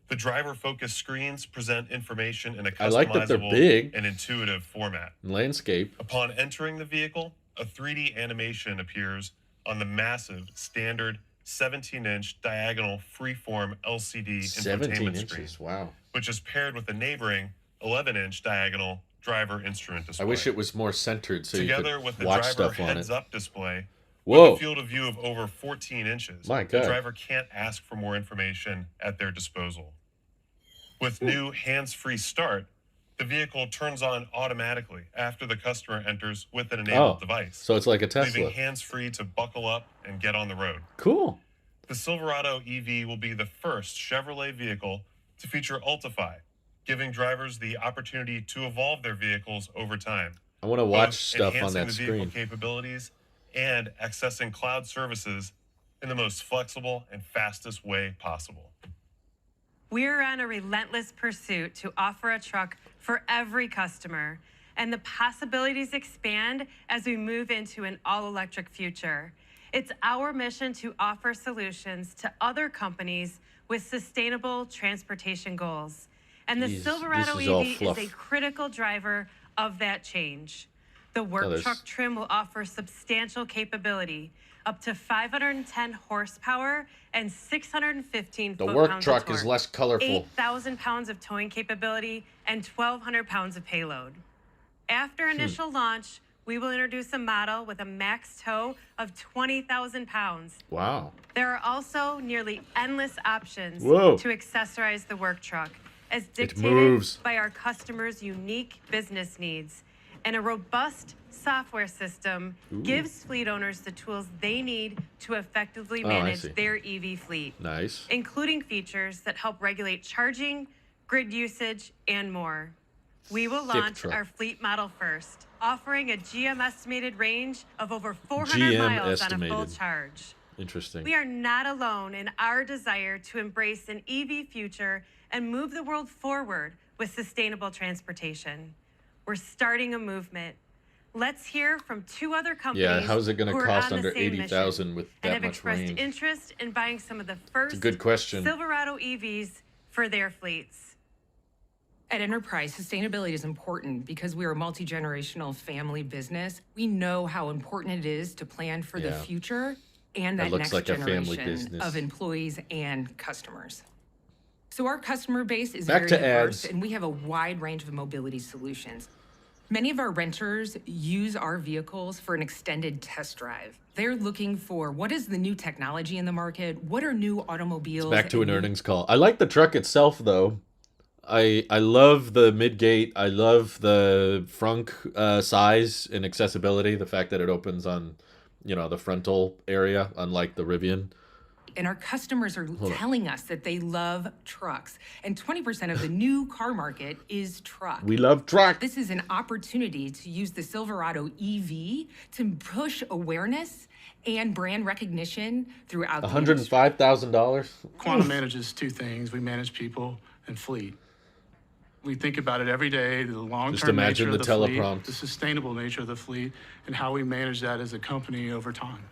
The driver-focused screens present information in a I like that they're customizable big. and intuitive format. Landscape. Upon entering the vehicle, a 3D animation appears on the massive, standard 17-inch diagonal freeform LCD 17 infotainment screen, inches. Wow. which is paired with a neighboring 11-inch diagonal driver instrument I display. wish it was more centered so you Together could with the watch driver stuff on it. heads-up display, Whoa. with a field of view of over 14 inches, My the God. driver can't ask for more information at their disposal. With new hands-free start, the vehicle turns on automatically after the customer enters with an enabled device, So it's like a Tesla. leaving hands-free to buckle up and get on the road. Cool. The Silverado EV will be the first Chevrolet vehicle to feature Ultify, giving drivers the opportunity to evolve their vehicles over time, I want to watch both stuff on enhancing that the vehicle screen. capabilities and accessing cloud services in the most flexible and fastest way possible. We're on a relentless pursuit to offer a truck for every customer, and the possibilities expand as we move into an all-electric future. It's our mission to offer solutions to other companies with sustainable transportation goals. And the Jeez, Silverado this is all EV is fluff. a critical driver of that change. The work there's- truck trim will offer substantial capability, up to 510 horsepower and 615 The foot-pounds work of truck is torque, less colorful. 8,000 pounds of towing capability, and 1,200 pounds of payload. After initial launch, we will introduce a model with a max tow of 20,000 pounds. Wow. There are also nearly endless options Whoa. to accessorize the work truck, as moves. dictated by our customers' unique business needs. And a robust software system gives fleet owners the tools they need to effectively I manage see. their EV fleet, Nice. including features that help regulate charging, grid usage, and more. We will Thick launch truck. our fleet model first, offering a GM estimated range of over 400 GM miles on a full estimated. charge. Interesting. We are not alone in our desire to embrace an EV future and move the world forward with sustainable transportation. We're starting a movement. Let's hear from two other companies. Yeah, how's it going who to are cost on the under same 80,000 mission with and that have much expressed range? interest in buying some of the first good question. Silverado EVs for their fleets. At Enterprise, sustainability is important because we are a multi-generational family business. We know how important it is to plan for the Yeah. future and That that looks next like a family generation business. of employees and customers. So our customer base is Back very to diverse, ads. and we have a wide range of mobility solutions. Many of our renters use our vehicles for an extended test drive. They're looking for what is the new technology in the market, what are new automobiles. Back to an and new earnings call. I like the truck itself, though. I love the midgate. I love the frunk size and accessibility. The fact that it opens on, the frontal area, unlike the Rivian. And our customers are telling us that they love trucks. And 20% of the new car market is truck. We love truck. This is an opportunity to use the Silverado EV to push awareness and brand recognition throughout the industry. $105,000. Quantum manages two things. We manage people and fleet. We think about it every day, the long-term imagine nature the of the fleet, teleprompt. the sustainable nature of the fleet, and how we manage that as a company over time.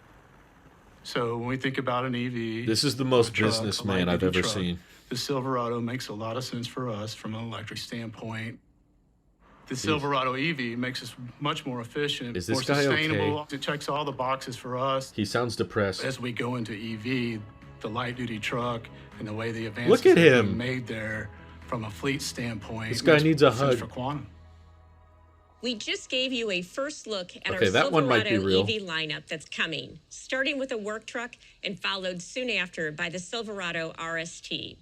So when we think about an EV, This is the most a truck, businessman a I've light-duty ever truck, seen. the Silverado makes a lot of sense for us from an electric standpoint. The Silverado EV makes us much more efficient, Is this more guy sustainable. okay? It checks all the boxes for us. He sounds depressed. As we go into EV, the light-duty truck and the way the advances Look at have been him. made there from a fleet standpoint. This guy makes needs a sense hug. for Quantum. We just gave you a first look at Okay, our that one might be Silverado real. EV lineup that's coming, starting with a work truck and followed soon after by the Silverado RST.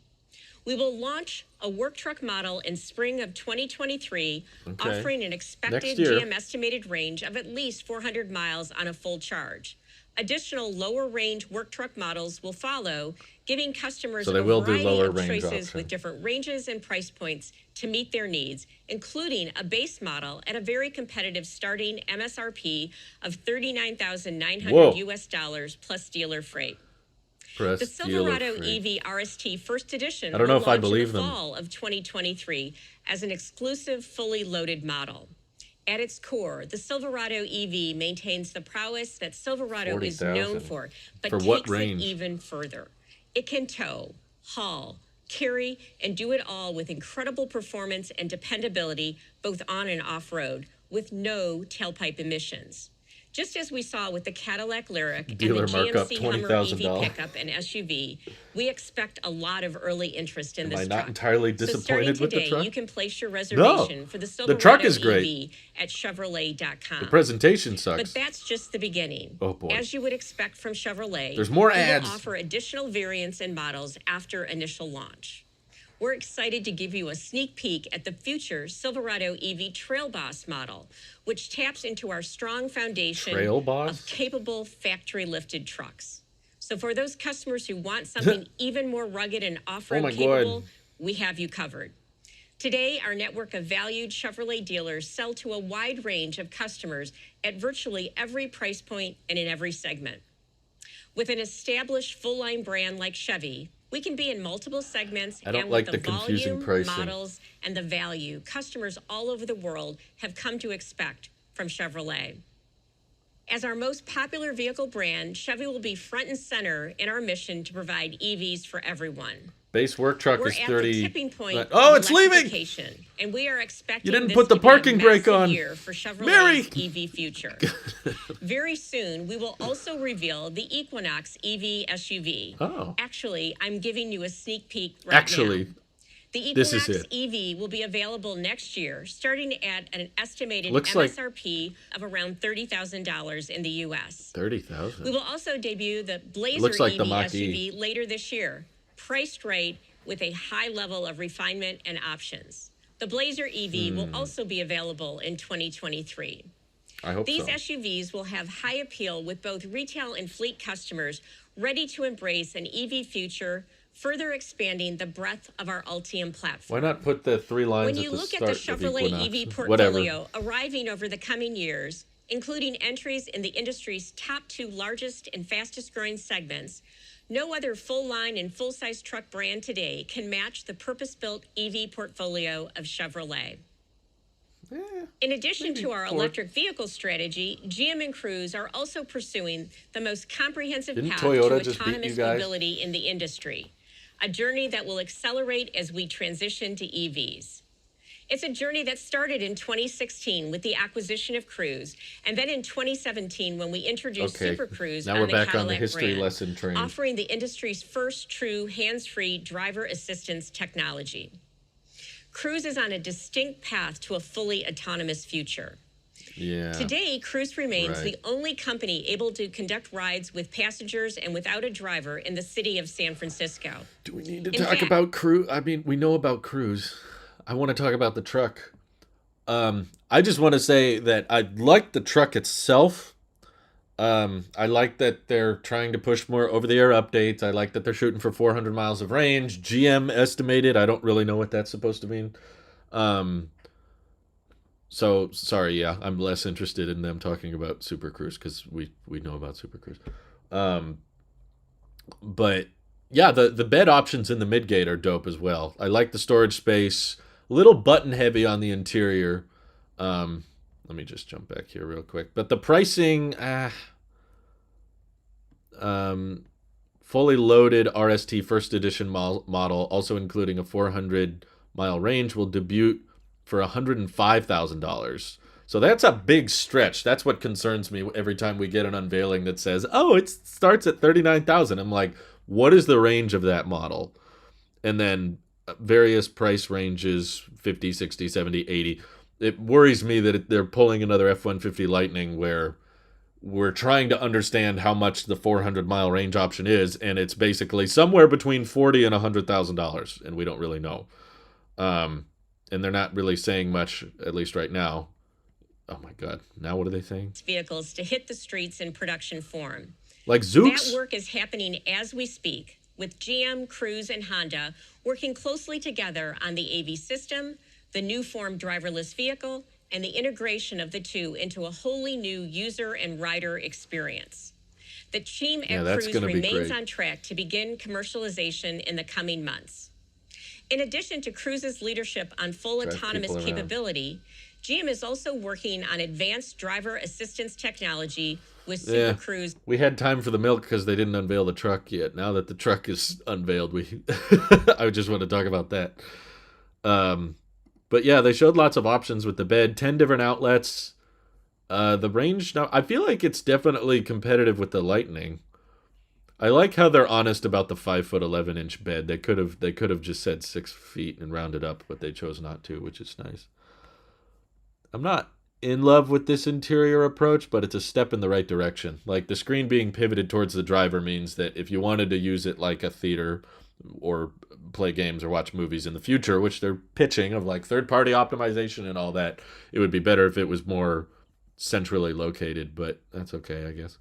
We will launch a work truck model in spring of 2023, offering an expected Next year. GM estimated range of at least 400 miles on a full charge. Additional lower range work truck models will follow, giving customers So they a will do variety lower of range choices option. with different ranges and price points to meet their needs, including a base model at a very competitive starting MSRP of $39,900 US dollars plus dealer freight. Press The Silverado dealer freight. EV RST First Edition I don't know will if I launch believe in the them. fall of 2023 as an exclusive, fully loaded model. At its core, the Silverado EV maintains the prowess that Silverado is 40,000. known for, but For what takes range? it even further. It can tow, haul, carry, and do it all with incredible performance and dependability, both on and off-road, with no tailpipe emissions. Just as we saw with the Cadillac Lyriq Dealer and the markup, GMC Hummer EV $20,000. pickup and SUV, we expect a lot of early interest in Am this I truck. not entirely So starting disappointed with the today, truck? you can place your reservation for the Silverado truck is great. EV at Chevrolet.com. The presentation But sucks. that's just the beginning. Oh, boy. As you would expect from Chevrolet, There's more we will ads. offer additional variants and models after initial launch. We're excited to give you a sneak peek at the future Silverado EV Trail Boss model, which taps into our strong foundation Trail Boss? of capable factory-lifted trucks. So for those customers who want something even more rugged and off-road Oh my capable, God. we have you covered. Today, our network of valued Chevrolet dealers sell to a wide range of customers at virtually every price point and in every segment. With an established full-line brand like Chevy, we can be in multiple segments, I don't and like with the the confusing volume, pricing. models, and the value customers all over the world have come to expect from Chevrolet. As our most popular vehicle brand, Chevy will be front and center in our mission to provide EVs for everyone. Base work truck We're is at 30. the tipping point Oh, of it's leaving! electrification, and we are expecting You didn't this put the to be a parking brake massive on. year for Mary! Chevrolet's EV future. Very soon, we will also reveal the Equinox EV SUV. Oh. Actually, I'm giving you a sneak peek right Actually, now. The this is Equinox it. EV will be available next year, starting at an estimated Looks like- MSRP of around $30,000 in the U.S. 30,000. We will also debut the Blazer Looks like EV the Mach-E. SUV later this year, priced right with a high level of refinement and options. The Blazer EV will also be available in 2023. I hope These so. SUVs will have high appeal with both retail and fleet customers ready to embrace an EV future, further expanding the breadth of our Ultium platform. Why not put the 3 lines When at you the look at start the of Chevrolet Equinox? EV Whatever. portfolio arriving over the coming years, including entries in the industry's top 2 largest and fastest growing segments, no other full-line and full-size truck brand today can match the purpose-built EV portfolio of Chevrolet. In addition to our Ford. electric vehicle strategy, GM and Cruise are also pursuing the most comprehensive Didn't path Toyota to just beat you autonomous guys? mobility in the industry, a journey that will accelerate as we transition to EVs. It's a journey that started in 2016 with the acquisition of Cruise, and then in 2017 when we introduced Okay, Super Cruise now on we're the back on the Cadillac history brand, lesson train. offering the industry's first true hands-free driver assistance technology. Cruise is on a distinct path to a fully autonomous future. Yeah. Today, Cruise remains Right. the only company able to conduct rides with passengers and without a driver in the city of San Francisco. Do we need to In talk fact- about Cruise? I mean, we know about Cruise. I want to talk about the truck. I just want to say that I like the truck itself. I like that they're trying to push more over-the-air updates. I like that they're shooting for 400 miles of range. GM estimated. I don't really know what that's supposed to mean. So, sorry, yeah, I'm less interested in them talking about Super Cruise because we know about Super Cruise. But, yeah, the bed options in the midgate are dope as well. I like the storage space. A little button-heavy on the interior. Let me just jump back here real quick. But the pricing, fully loaded RST first edition model, also including a 400-mile range, will debut for $105,000. So that's a big stretch. That's what concerns me every time we get an unveiling that says, oh, it starts at $39,000. I'm like, what is the range of that model? And then various price ranges, 50, 60, 70, 80. It worries me that they're pulling another F-150 Lightning where we're trying to understand how much the 400-mile range option is, and it's basically somewhere between $40,000 and $100,000, and we don't really know. And they're not really saying much, at least right now. Oh my God, now what are they saying? Vehicles to hit the streets in production form. Like Zooks? That work is happening as we speak, with GM, Cruise, and Honda working closely together on the AV system, the new form driverless vehicle, and the integration of the two into a wholly new user and rider experience. The team at Cruise remains on track to begin commercialization in the coming months. In addition to Cruise's leadership on full autonomous capability, GM is also working on advanced driver assistance technology with Super Cruise. We had time for the milk because they didn't unveil the truck yet. Now that the truck is unveiled, I just want to talk about that. But yeah, they showed lots of options with the bed, 10 different outlets. The range now, I feel like it's definitely competitive with the Lightning. I like how they're honest about the 5'11" bed. They could have just said 6 feet and rounded up, but they chose not to, which is nice. I'm not in love with this interior approach, but it's a step in the right direction. Like, the screen being pivoted towards the driver means that if you wanted to use it like a theater or play games or watch movies in the future, which they're pitching of like third-party optimization and all that, it would be better if it was more centrally located, but that's okay, I guess.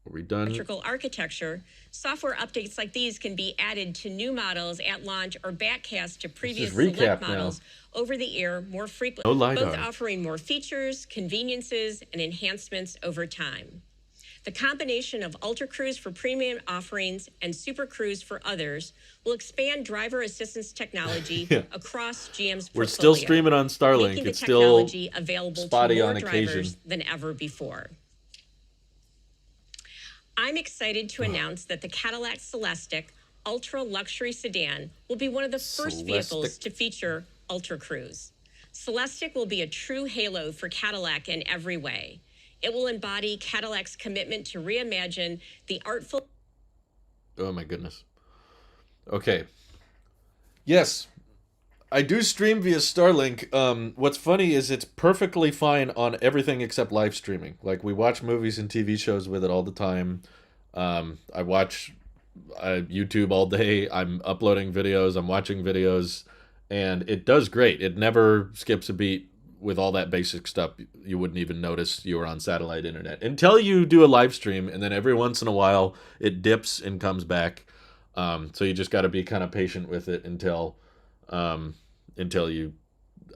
Are we done? Electrical architecture, software updates like these can be added to new models at launch or backcast to previous select models over the air more frequently, both offering more features, conveniences, and enhancements over time. The combination of Ultra Cruise for premium offerings and Super Cruise for others will expand driver assistance technology across GM's portfolio. We're still streaming on Starlink. Making the it's technology still available spotty to more on drivers occasion than ever before. I'm excited to announce that the Cadillac Celestiq Ultra Luxury Sedan will be one of the first vehicles to feature Ultra Cruise. Celestiq will be a true halo for Cadillac in every way. It will embody Cadillac's commitment to reimagine the artful... Oh my goodness. Okay. Yes, I do stream via Starlink. What's funny is it's perfectly fine on everything except live streaming. Like, we watch movies and TV shows with it all the time. I watch YouTube all day. I'm uploading videos. I'm watching videos. And it does great. It never skips a beat with all that basic stuff. You wouldn't even notice you were on satellite internet until you do a live stream. And then every once in a while, it dips and comes back. So you just got to be kind of patient with it until you,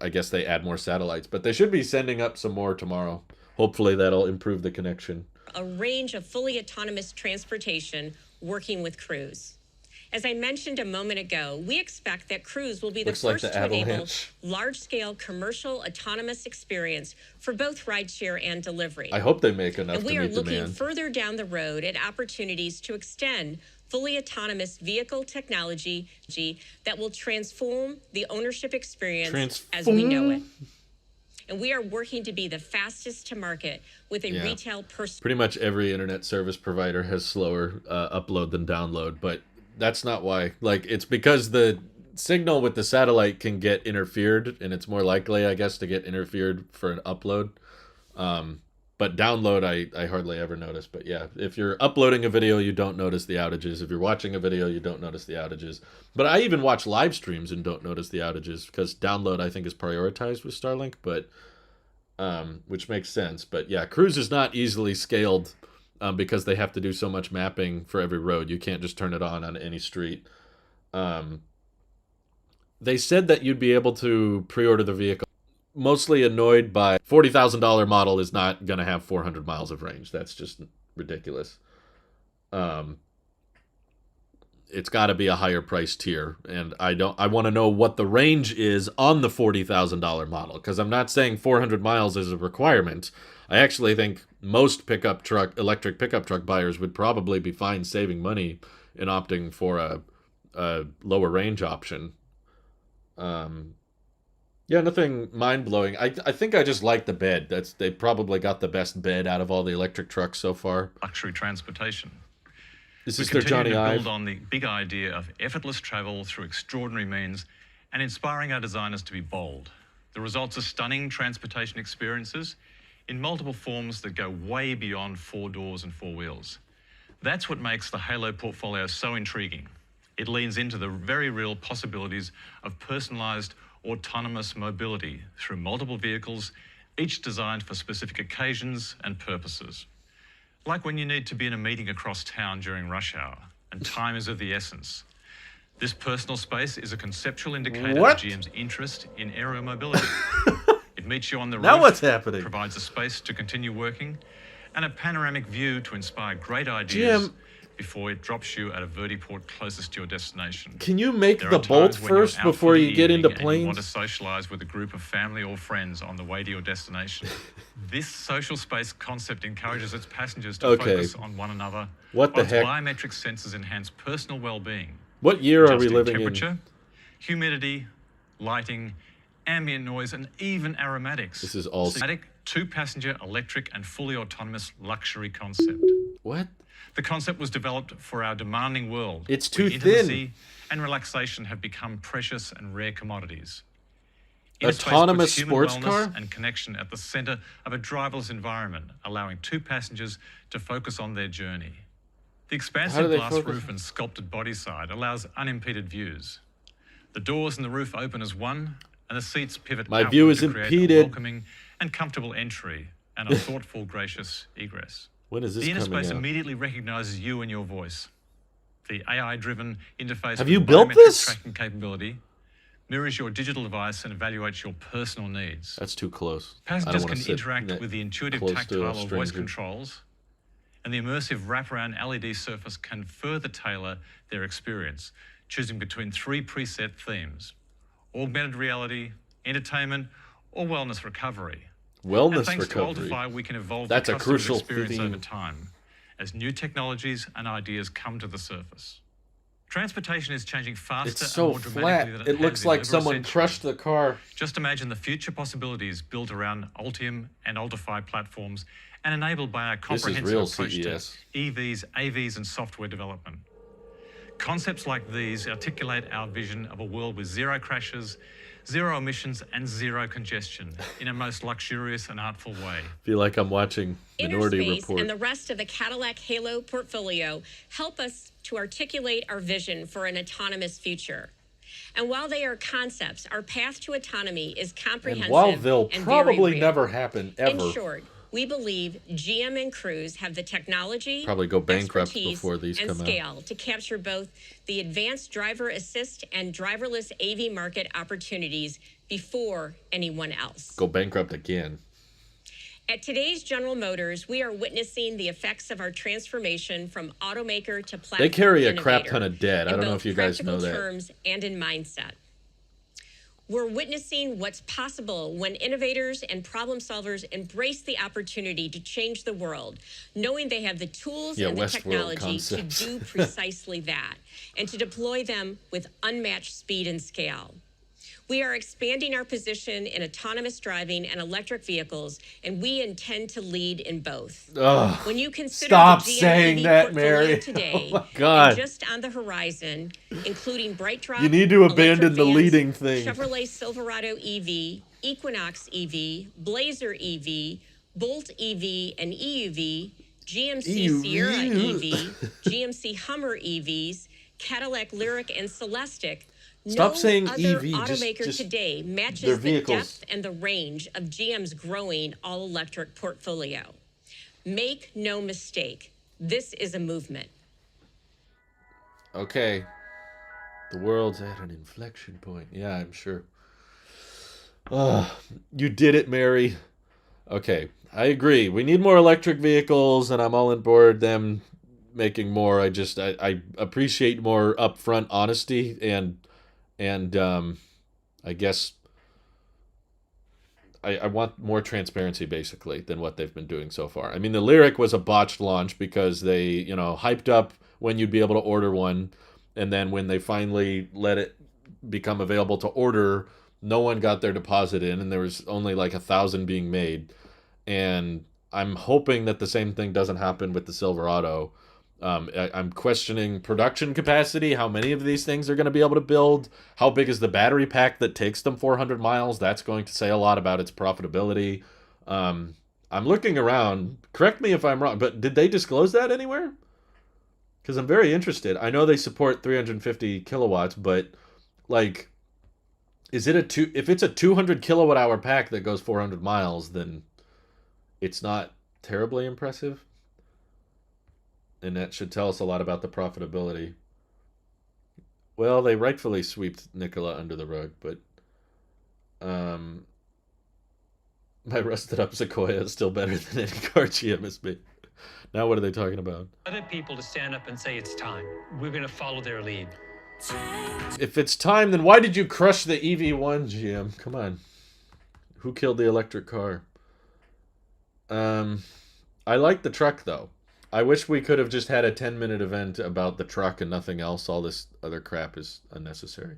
I guess they add more satellites. But they should be sending up some more tomorrow. Hopefully that'll improve the connection. A range of fully autonomous transportation working with Cruise. As I mentioned a moment ago, we expect that Cruise will be the first to enable large-scale commercial autonomous experience for both rideshare and delivery. I hope they make enough to meet demand. And we are looking further down the road at opportunities to extend fully autonomous vehicle technology that will transform the ownership experience as we know it. And we are working to be the fastest to market with a retail person. Pretty much every internet service provider has slower upload than download, but that's not why. Like, it's because the signal with the satellite can get interfered, and it's more likely, I guess, to get interfered for an upload. But download, I hardly ever notice. But yeah, if you're uploading a video, you don't notice the outages. If you're watching a video, you don't notice the outages. But I even watch live streams and don't notice the outages because download, I think, is prioritized with Starlink, but which makes sense. But yeah, Cruise is not easily scaled because they have to do so much mapping for every road. You can't just turn it on any street. They said that you'd be able to pre-order the vehicle. Mostly annoyed by $40,000 model is not going to have 400 miles of range. That's just ridiculous. It's got to be a higher price tier, and I want to know what the range is on the $40,000 model, because I'm not saying 400 miles is a requirement. I actually think most electric pickup truck buyers would probably be fine saving money in opting for a lower range option. Yeah, nothing mind-blowing. I think I just like the bed. They probably got the best bed out of all the electric trucks so far. Luxury transportation. Is this their Johnny Ive? We continue to build on the big idea of effortless travel through extraordinary means and inspiring our designers to be bold. The results are stunning transportation experiences in multiple forms that go way beyond 4 doors and 4 wheels. That's what makes the Halo portfolio so intriguing. It leans into the very real possibilities of personalized autonomous mobility through multiple vehicles, each designed for specific occasions and purposes. Like when you need to be in a meeting across town during rush hour, and time is of the essence. This personal space is a conceptual indicator What? of GM's interest in aerial mobility. It meets you on the roof, Now what's happening? provides a space to continue working, and a panoramic view to inspire great ideas GM, before it drops you at a vertiport closest to your destination. can you make There the are times bolt when you're first out before for the you get into evening and you want to planes? socialize with a group of family or friends on the way to your destination. This social space concept encourages its passengers to Okay. focus on one another. What the while its heck? biometric sensors enhance personal well-being. What year are we Adjusting living temperature, in? humidity, lighting, ambient noise, and even aromatics. This is all... Systematic, two-passenger, electric, and fully autonomous luxury concept. What? The concept was developed for our demanding world. It's too where thin. intimacy and relaxation have become precious and rare commodities. Inner space Autonomous puts human sports wellness car? and connection at the center of a driverless environment, allowing two passengers to focus on their journey. The How do expansive they glass focus? roof and sculpted body side allows unimpeded views. The doors and the roof open as one, and the seats pivot My outward view is to create impeded. a welcoming and comfortable entry and a thoughtful, gracious egress. When is this The inner coming space out? immediately recognizes you and your voice. The AI-driven interface Have with you built biometric this? tracking capability mirrors your digital device and evaluates your personal needs. That's too close. I Passengers don't want can to sit interact with the intuitive close to a tactile or voice stranger. controls, and the immersive wraparound LED surface can further tailor their experience, choosing between 3 preset themes: augmented reality, entertainment, or wellness recovery. And Wellness thanks recovery. to Ultify, we can evolve That's the a customer's crucial experience theme. over time as new technologies and ideas come to the surface. Transportation is changing faster It's and so more flat. dramatically than It looks has in like over a someone century. crushed the car. Just imagine the future possibilities built around Ultium and Ultify platforms and enabled by our This is comprehensive real approach CES. to EVs, AVs, and software development. Concepts like these articulate our vision of a world with zero crashes, zero emissions, and zero congestion in a most luxurious and artful way. Feel like I'm watching Minority Interspace Report. and the rest of the Cadillac Halo portfolio help us to articulate our vision for an autonomous future. And while they are concepts, our path to autonomy is comprehensive And while they'll and probably very real. never happen ever, In short, we believe GM and Cruise have the technology, Probably go bankrupt expertise, before these and come out. scale to capture both the advanced driver assist and driverless AV market opportunities before anyone else. go bankrupt again. At today's General Motors, we are witnessing the effects of our transformation from automaker to platform They carry a crap innovator ton of debt. I in don't know both if you guys know practical that. terms and in mindset. We're witnessing what's possible when innovators and problem solvers embrace the opportunity to change the world, knowing they have the tools Yeah, and the Westworld technology concepts. to do precisely that, and to deploy them with unmatched speed and scale. We are expanding our position in autonomous driving and electric vehicles, and we intend to lead in both. Ugh, When you consider stop the GM saying EV that, portfolio Mary. today, Oh my God. and just on the horizon, including BrightDrop, You need to electric abandon the vans, leading thing. Chevrolet Silverado EV, Equinox EV, Blazer EV, Bolt EV and EUV, GMC Sierra EV, GMC Hummer EVs, Cadillac Lyriq and Celestiq. Stop No saying other EV, automaker just today their matches the vehicles. depth and the range of GM's growing all-electric portfolio. Make no mistake, this is a movement. Okay. The world's at an inflection point. Yeah, I'm sure. You did it, Mary. Okay, I agree. We need more electric vehicles, and I'm all on board them making more. I appreciate more upfront honesty and I guess I want more transparency, basically, than what they've been doing so far. I mean, the Lyriq was a botched launch because they, hyped up when you'd be able to order one, and then when they finally let it become available to order, no one got their deposit in, and there was only like 1,000 being made. And I'm hoping that the same thing doesn't happen with the Silverado. I'm questioning production capacity, how many of these things are going to be able to build, how big is the battery pack that takes them 400 miles. That's going to say a lot about its profitability. I'm looking around. Correct me if I'm wrong, but did they disclose that anywhere? Because I'm very interested. I know they support 350 kilowatts, but like, is it if it's a 200 kilowatt hour pack that goes 400 miles, then it's not terribly impressive? and that should tell us a lot about the profitability. Well, they rightfully swept Nikola under the rug, but my rusted up Sequoia is still better than any car GM has made. Now what are they talking about? Other people to stand up and say it's time. We're going to follow their lead. If it's time, then why did you crush the EV1, GM? Come on. Who killed the electric car? I like the truck, though. I wish we could have just had a 10-minute event about the truck and nothing else. All this other crap is unnecessary.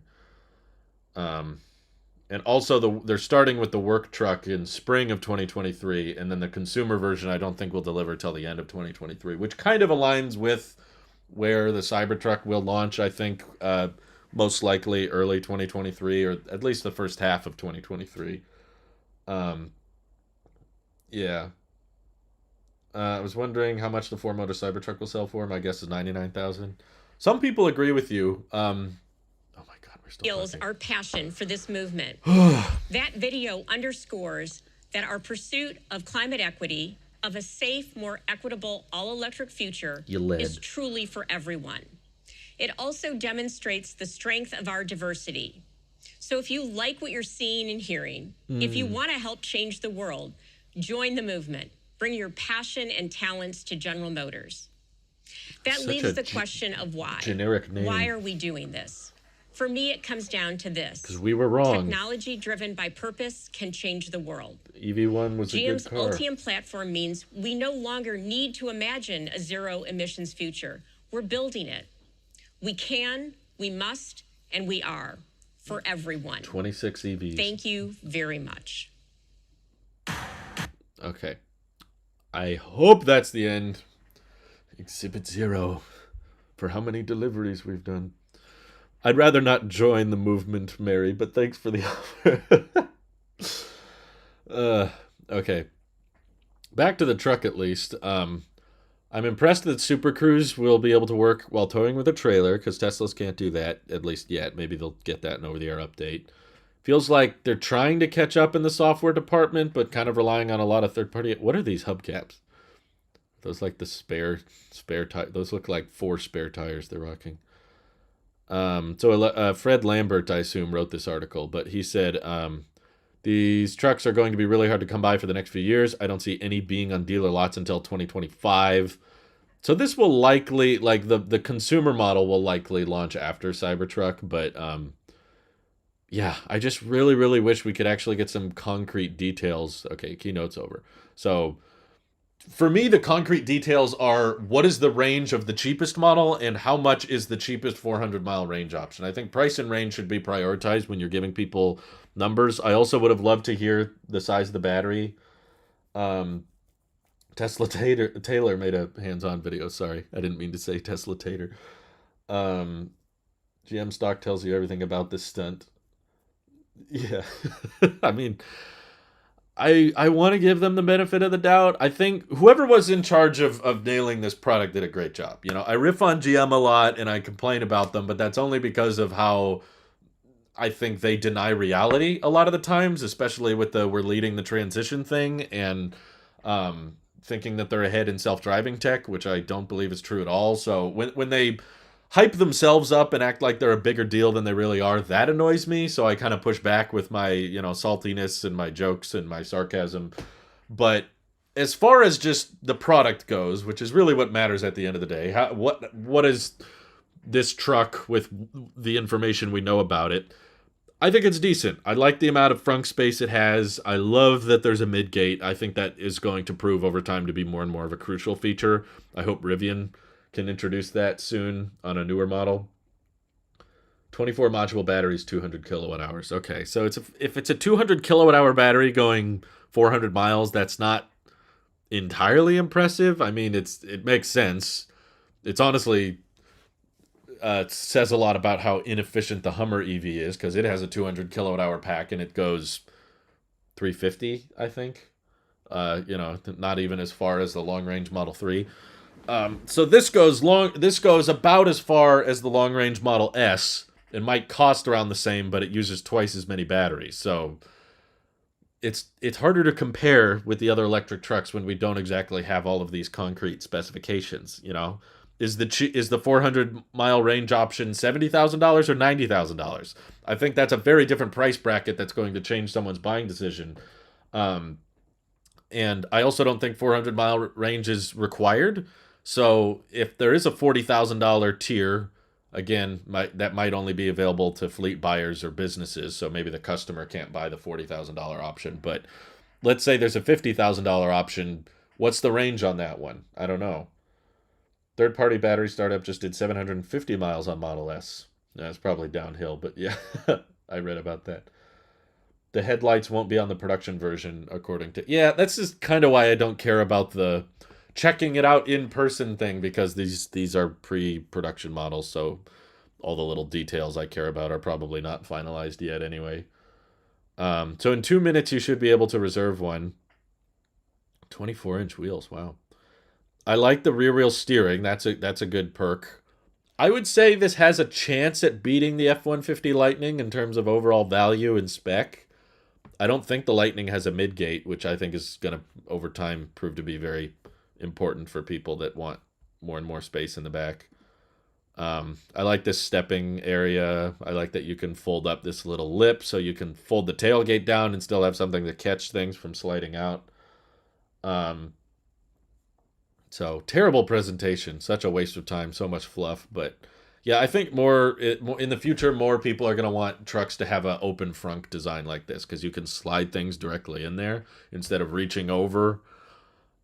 And also, they're starting with the work truck in spring of 2023, and then the consumer version I don't think will deliver till the end of 2023, which kind of aligns with where the Cybertruck will launch, I think, most likely early 2023, or at least the first half of 2023. Yeah. I was wondering how much the 4-motor Cybertruck will sell for. My guess is $99,000. Some people agree with you. Oh my God, we're still talking. Our passion for this movement. That video underscores that our pursuit of climate equity, of a safe, more equitable, all-electric future is truly for everyone. It also demonstrates the strength of our diversity. So if you like what you're seeing and hearing, if you want to help change the world, join the movement. Bring your passion and talents to General Motors. That leaves the question of why. Generic name. Why are we doing this? For me, it comes down to this. Because we were wrong. Technology driven by purpose can change the world. EV1 was a good car. GM's Ultim platform means we no longer need to imagine a zero emissions future. We're building it. We can, we must, and we are. For everyone. 26 EVs. Thank you very much. Okay. I hope that's the end. Exhibit 0. For how many deliveries we've done. I'd rather not join the movement, Mary, but thanks for the offer. Okay. Back to the truck, at least. I'm impressed that Super Cruise will be able to work while towing with a trailer, because Teslas can't do that, at least yet. Maybe they'll get that in over-the-air update. Feels like they're trying to catch up in the software department, but kind of relying on a lot of third-party... What are these hubcaps? Those like the spare tire. Those look like 4 spare tires they're rocking. So Fred Lambert, I assume, wrote this article, but he said, these trucks are going to be really hard to come by for the next few years. I don't see any being on dealer lots until 2025. So this will likely, like the consumer model will likely launch after Cybertruck, but yeah, I just really, really wish we could actually get some concrete details. Okay, keynote's over. So for me, the concrete details are what is the range of the cheapest model and how much is the cheapest 400-mile range option. I think price and range should be prioritized when you're giving people numbers. I also would have loved to hear the size of the battery. Tesla Taylor made a hands-on video. Sorry, I didn't mean to say Tesla Tater. GM stock tells you everything about this stunt. Yeah, I mean, I want to give them the benefit of the doubt. I think whoever was in charge of nailing this product did a great job. You know, I riff on GM a lot and I complain about them, but that's only because of how I think they deny reality a lot of the times, especially with the we're leading the transition thing and thinking that they're ahead in self-driving tech, which I don't believe is true at all. So when they hype themselves up and act like they're a bigger deal than they really are, that annoys me. So I kind of push back with my, saltiness and my jokes and my sarcasm. But as far as just the product goes, which is really what matters at the end of the day, what is this truck with the information we know about it? I think it's decent. I like the amount of frunk space it has. I love that there's a mid-gate. I think that is going to prove over time to be more and more of a crucial feature. I hope Rivian can introduce that soon on a newer model. 24 module batteries, 200 kilowatt hours. Okay, so if it's a 200 kilowatt hour battery going 400 miles, that's not entirely impressive. I mean, it makes sense. It's honestly it says a lot about how inefficient the Hummer EV is, because it has a 200 kilowatt hour pack and it goes 350, I think. Not even as far as the long range Model 3. So this goes about as far as the long range Model S. It might cost around the same, but it uses twice as many batteries. So it's harder to compare with the other electric trucks when we don't exactly have all of these concrete specifications. Is the 400-mile range option $70,000 or $90,000? I think that's a very different price bracket that's going to change someone's buying decision. And I also don't think 400-mile range is required. So if there is a $40,000 tier, again, that might only be available to fleet buyers or businesses. So maybe the customer can't buy the $40,000 option. But let's say there's a $50,000 option. What's the range on that one? I don't know. Third-party battery startup just did 750 miles on Model S. That's probably downhill, but yeah, I read about that. The headlights won't be on the production version, according to... Yeah, that's just kind of why I don't care about the checking it out in person thing, because these are pre-production models, so all the little details I care about are probably not finalized yet anyway. So in 2 minutes, you should be able to reserve one. 24-inch wheels, wow. I like the rear wheel steering. That's a good perk. I would say this has a chance at beating the F-150 Lightning in terms of overall value and spec. I don't think the Lightning has a midgate, which I think is going to, over time, prove to be very important for people that want more and more space in the back. I like this stepping area. I like that you can fold up this little lip so you can fold the tailgate down and still have something to catch things from sliding out. So, terrible presentation. Such a waste of time. So much fluff. But, yeah, I think in the future, more people are going to want trucks to have an open frunk design like this, because you can slide things directly in there instead of reaching over.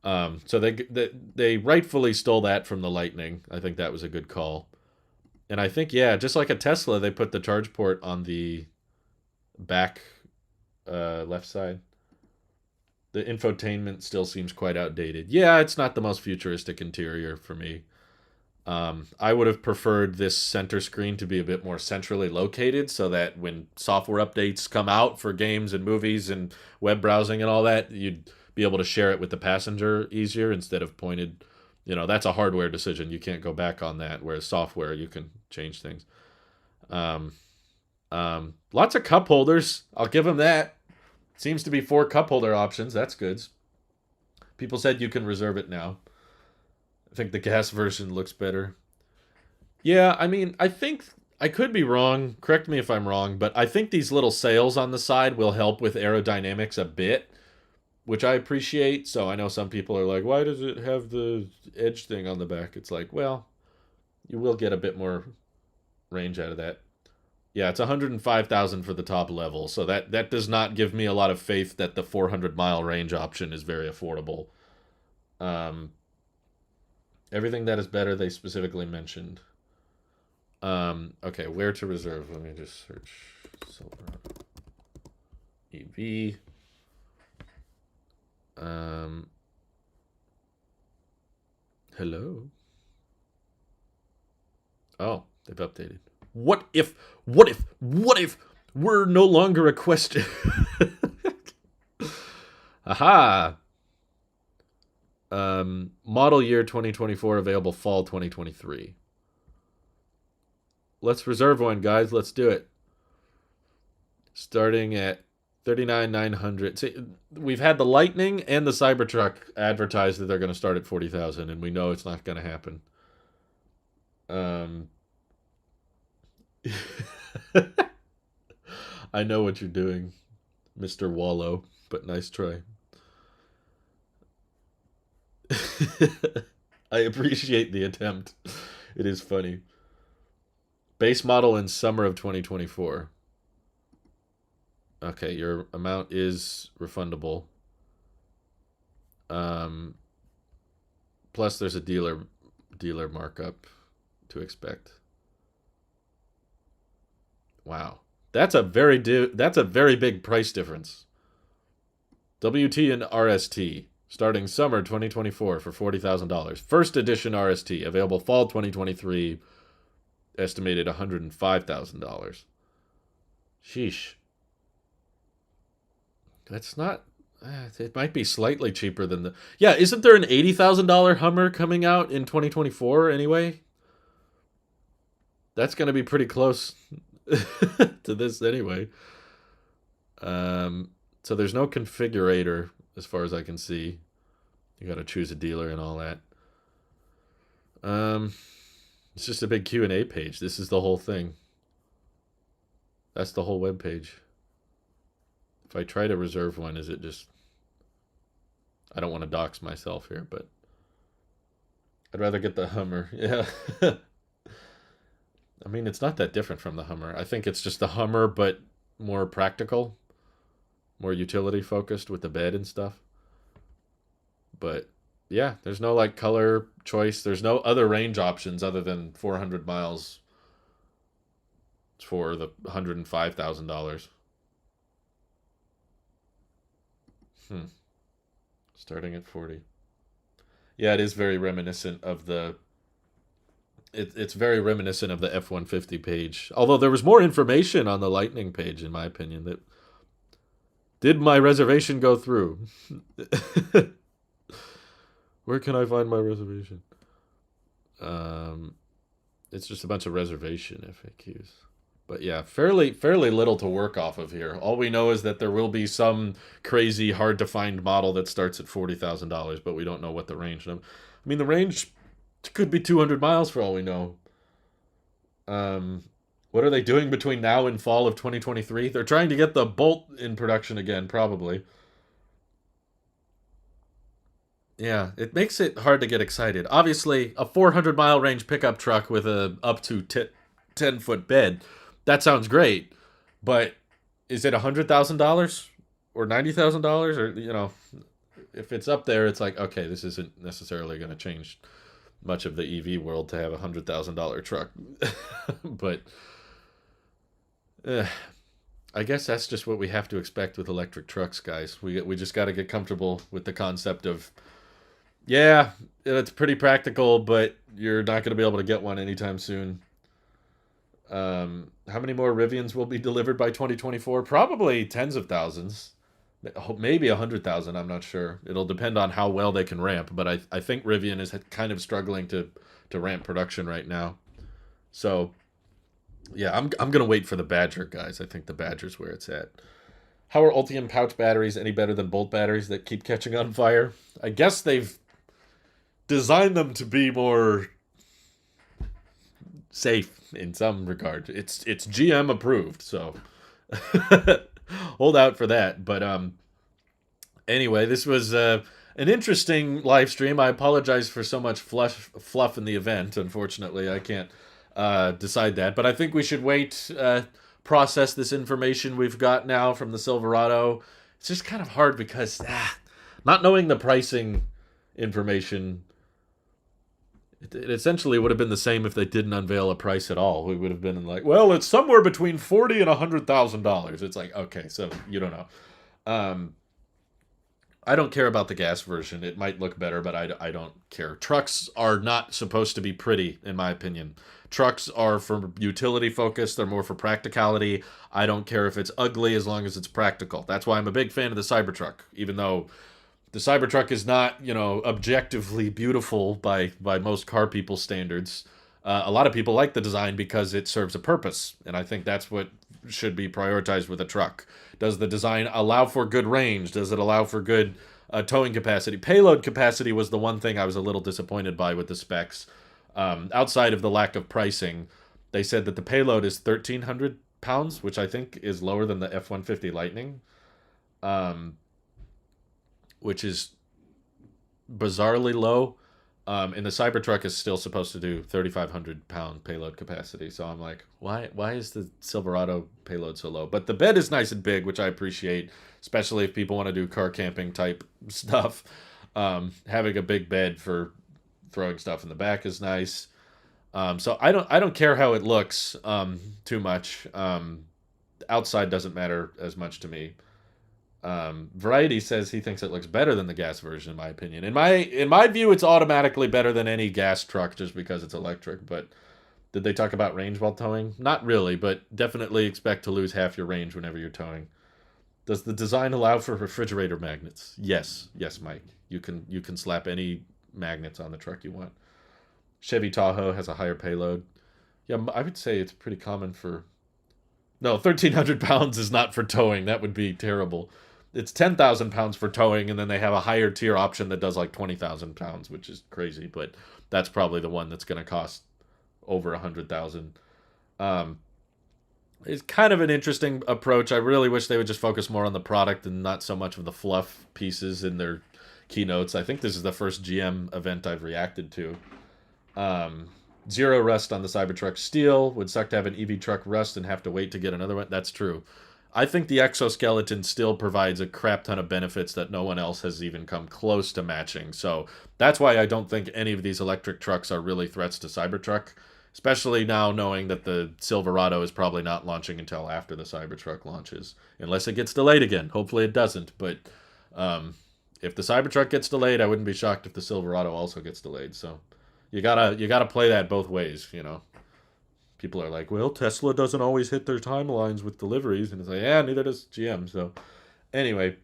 So they rightfully stole that from the Lightning. I think that was a good call. And I think, yeah, just like a Tesla, they put the charge port on the back left side. The infotainment still seems quite outdated. Yeah, it's not the most futuristic interior for me. I would have preferred this center screen to be a bit more centrally located so that when software updates come out for games and movies and web browsing and all that, you'd be able to share it with the passenger easier instead of pointed. That's a hardware decision. You can't go back on that, whereas software, you can change things. Lots of cup holders. I'll give them that. Seems to be 4 cup holder options. That's good. People said you can reserve it now. I think the gas version looks better. Yeah, I mean, I think I could be wrong. Correct me if I'm wrong, but I think these little sails on the side will help with aerodynamics a bit, which I appreciate. So I know some people are like, why does it have the edge thing on the back? It's like, well, you will get a bit more range out of that. Yeah, it's $105,000 for the top level, so that does not give me a lot of faith that the 400-mile range option is very affordable. Everything that is better, they specifically mentioned. Okay, where to reserve? Let me just search Silverado EV. Hello. Oh, they've updated. What if we're no longer a question? Aha. Model year 2024 available fall 2023. Let's reserve one, guys. Let's do it. Starting at $39,900. See, we've had the Lightning and the Cybertruck advertised that they're going to start at $40,000, and we know it's not going to happen. I know what you're doing, Mr. Wallow, but nice try. I appreciate the attempt. It is funny. Base model in summer of 2024. Okay, your amount is refundable. Plus there's a dealer markup to expect. Wow. That's a very big price difference. WT and RST starting summer 2024 for $40,000. First edition RST available fall 2023, estimated $105,000. Sheesh. That's not. It might be slightly cheaper than the. Yeah, isn't there an $80,000 Hummer coming out in 2024 anyway? That's going to be pretty close to this anyway. So there's no configurator as far as I can see. You got to choose a dealer and all that. It's just a big Q&A page. This is the whole thing. That's the whole web page. If I try to reserve one, is it just... I don't want to dox myself here, but I'd rather get the Hummer. Yeah. I mean, it's not that different from the Hummer. I think it's just the Hummer, but more practical, more utility focused with the bed and stuff. But yeah, there's no like color choice. There's no other range options other than 400 miles for the $105,000. Starting at 40. Yeah, it is very reminiscent of the... It's very reminiscent of the F-150 page. Although there was more information on the Lightning page, in my opinion. That did my reservation go through? Where can I find my reservation? It's just a bunch of reservation FAQs. But yeah, fairly little to work off of here. All we know is that there will be some crazy, hard-to-find model that starts at $40,000, but we don't know what the range... I mean, the range could be 200 miles for all we know. What are they doing between now and fall of 2023? They're trying to get the Bolt in production again, probably. Yeah, it makes it hard to get excited. Obviously, a 400-mile range pickup truck with a up to 10-foot bed... That sounds great, but is it $100,000 or $90,000? Or, you know, if it's up there, it's like, okay, this isn't necessarily going to change much of the EV world to have a $100,000 truck. But I guess that's just what we have to expect with electric trucks, guys. We just got to get comfortable with the concept of, yeah, it's pretty practical, but you're not going to be able to get one anytime soon. How many more Rivians will be delivered by 2024? Probably tens of thousands. Maybe 100,000, I'm not sure. It'll depend on how well they can ramp, but I think Rivian is kind of struggling to ramp production right now. So, yeah, I'm going to wait for the Badger, guys. I think the Badger's where it's at. How are Ultium pouch batteries any better than Bolt batteries that keep catching on fire? I guess they've designed them to be more safe in some regard. It's GM approved, so hold out for that. But anyway, this was an interesting live stream. I apologize for so much fluff in the event. Unfortunately, I can't decide that. But I think we should wait, process this information we've got now from the Silverado. It's just kind of hard because not knowing the pricing information... It essentially would have been the same if they didn't unveil a price at all. We would have been like, well, it's somewhere between $40,000 and $100,000. It's like, okay, so you don't know. I don't care about the gas version. It might look better, but I don't care. Trucks are not supposed to be pretty, in my opinion. Trucks are for utility focus. They're more for practicality. I don't care if it's ugly as long as it's practical. That's why I'm a big fan of the Cybertruck, even though... The Cybertruck is not, objectively beautiful by most car people standards. A lot of people like the design because it serves a purpose, and I think that's what should be prioritized with a truck. Does the design allow for good range? Does it allow for good towing capacity? Payload capacity was the one thing I was a little disappointed by with the specs. Outside of the lack of pricing, they said that the payload is 1,300 pounds, which I think is lower than the F-150 Lightning. Which is bizarrely low. And the Cybertruck is still supposed to do 3,500 pound payload capacity. So I'm like, why is the Silverado payload so low? But the bed is nice and big, which I appreciate, especially if people want to do car camping type stuff. Having a big bed for throwing stuff in the back is nice. So I don't care how it looks too much. Outside doesn't matter as much to me. Variety says he thinks it looks better than the gas version, in my opinion. In my view, it's automatically better than any gas truck just because it's electric. But did they talk about range while towing? Not really, but definitely expect to lose half your range whenever you're towing. Does the design allow for refrigerator magnets? Yes, Mike. You can slap any magnets on the truck you want. Chevy Tahoe has a higher payload. Yeah, I would say it's pretty common for... No, 1,300 pounds is not for towing. That would be terrible. it's 10,000 pounds for towing, and then they have a higher tier option that does like 20,000 pounds, which is crazy, but that's probably the one that's going to cost over 100,000. It's kind of an interesting approach. I really wish they would just focus more on the product and not so much of the fluff pieces in their keynotes. I think this is the first GM event I've reacted to. Zero rust on the Cybertruck steel. Would suck to have an EV truck rust and have to wait to get another one. That's true. I think the exoskeleton still provides a crap ton of benefits that no one else has even come close to matching. So that's why I don't think any of these electric trucks are really threats to Cybertruck. Especially now knowing that the Silverado is probably not launching until after the Cybertruck launches. Unless it gets delayed again. Hopefully it doesn't. But if the Cybertruck gets delayed, I wouldn't be shocked if the Silverado also gets delayed. So you gotta play that both ways, you know. People are like, well, Tesla doesn't always hit their timelines with deliveries. And it's like, yeah, neither does GM. So anyway,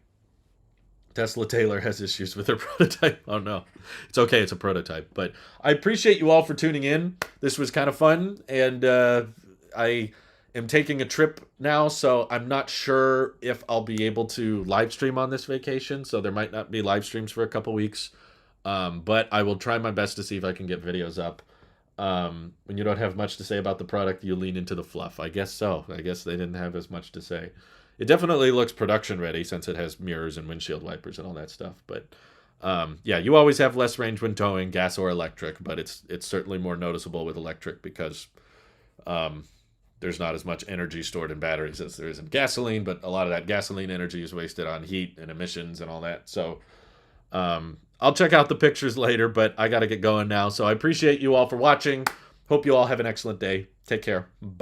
Tesla Taylor has issues with their prototype. Oh, no. It's okay. It's a prototype. But I appreciate you all for tuning in. This was kind of fun. And I am taking a trip now, so I'm not sure if I'll be able to live stream on this vacation. So there might not be live streams for a couple weeks. But I will try my best to see if I can get videos up. When you don't have much to say about the product, you lean into the fluff. I guess so. I guess they didn't have as much to say. It definitely looks production ready since it has mirrors and windshield wipers and all that stuff. But yeah, you always have less range when towing, gas or electric, but it's certainly more noticeable with electric because there's not as much energy stored in batteries as there is in gasoline, but a lot of that gasoline energy is wasted on heat and emissions and all that. So I'll check out the pictures later, but I got to get going now. So I appreciate you all for watching. Hope you all have an excellent day. Take care. Bye.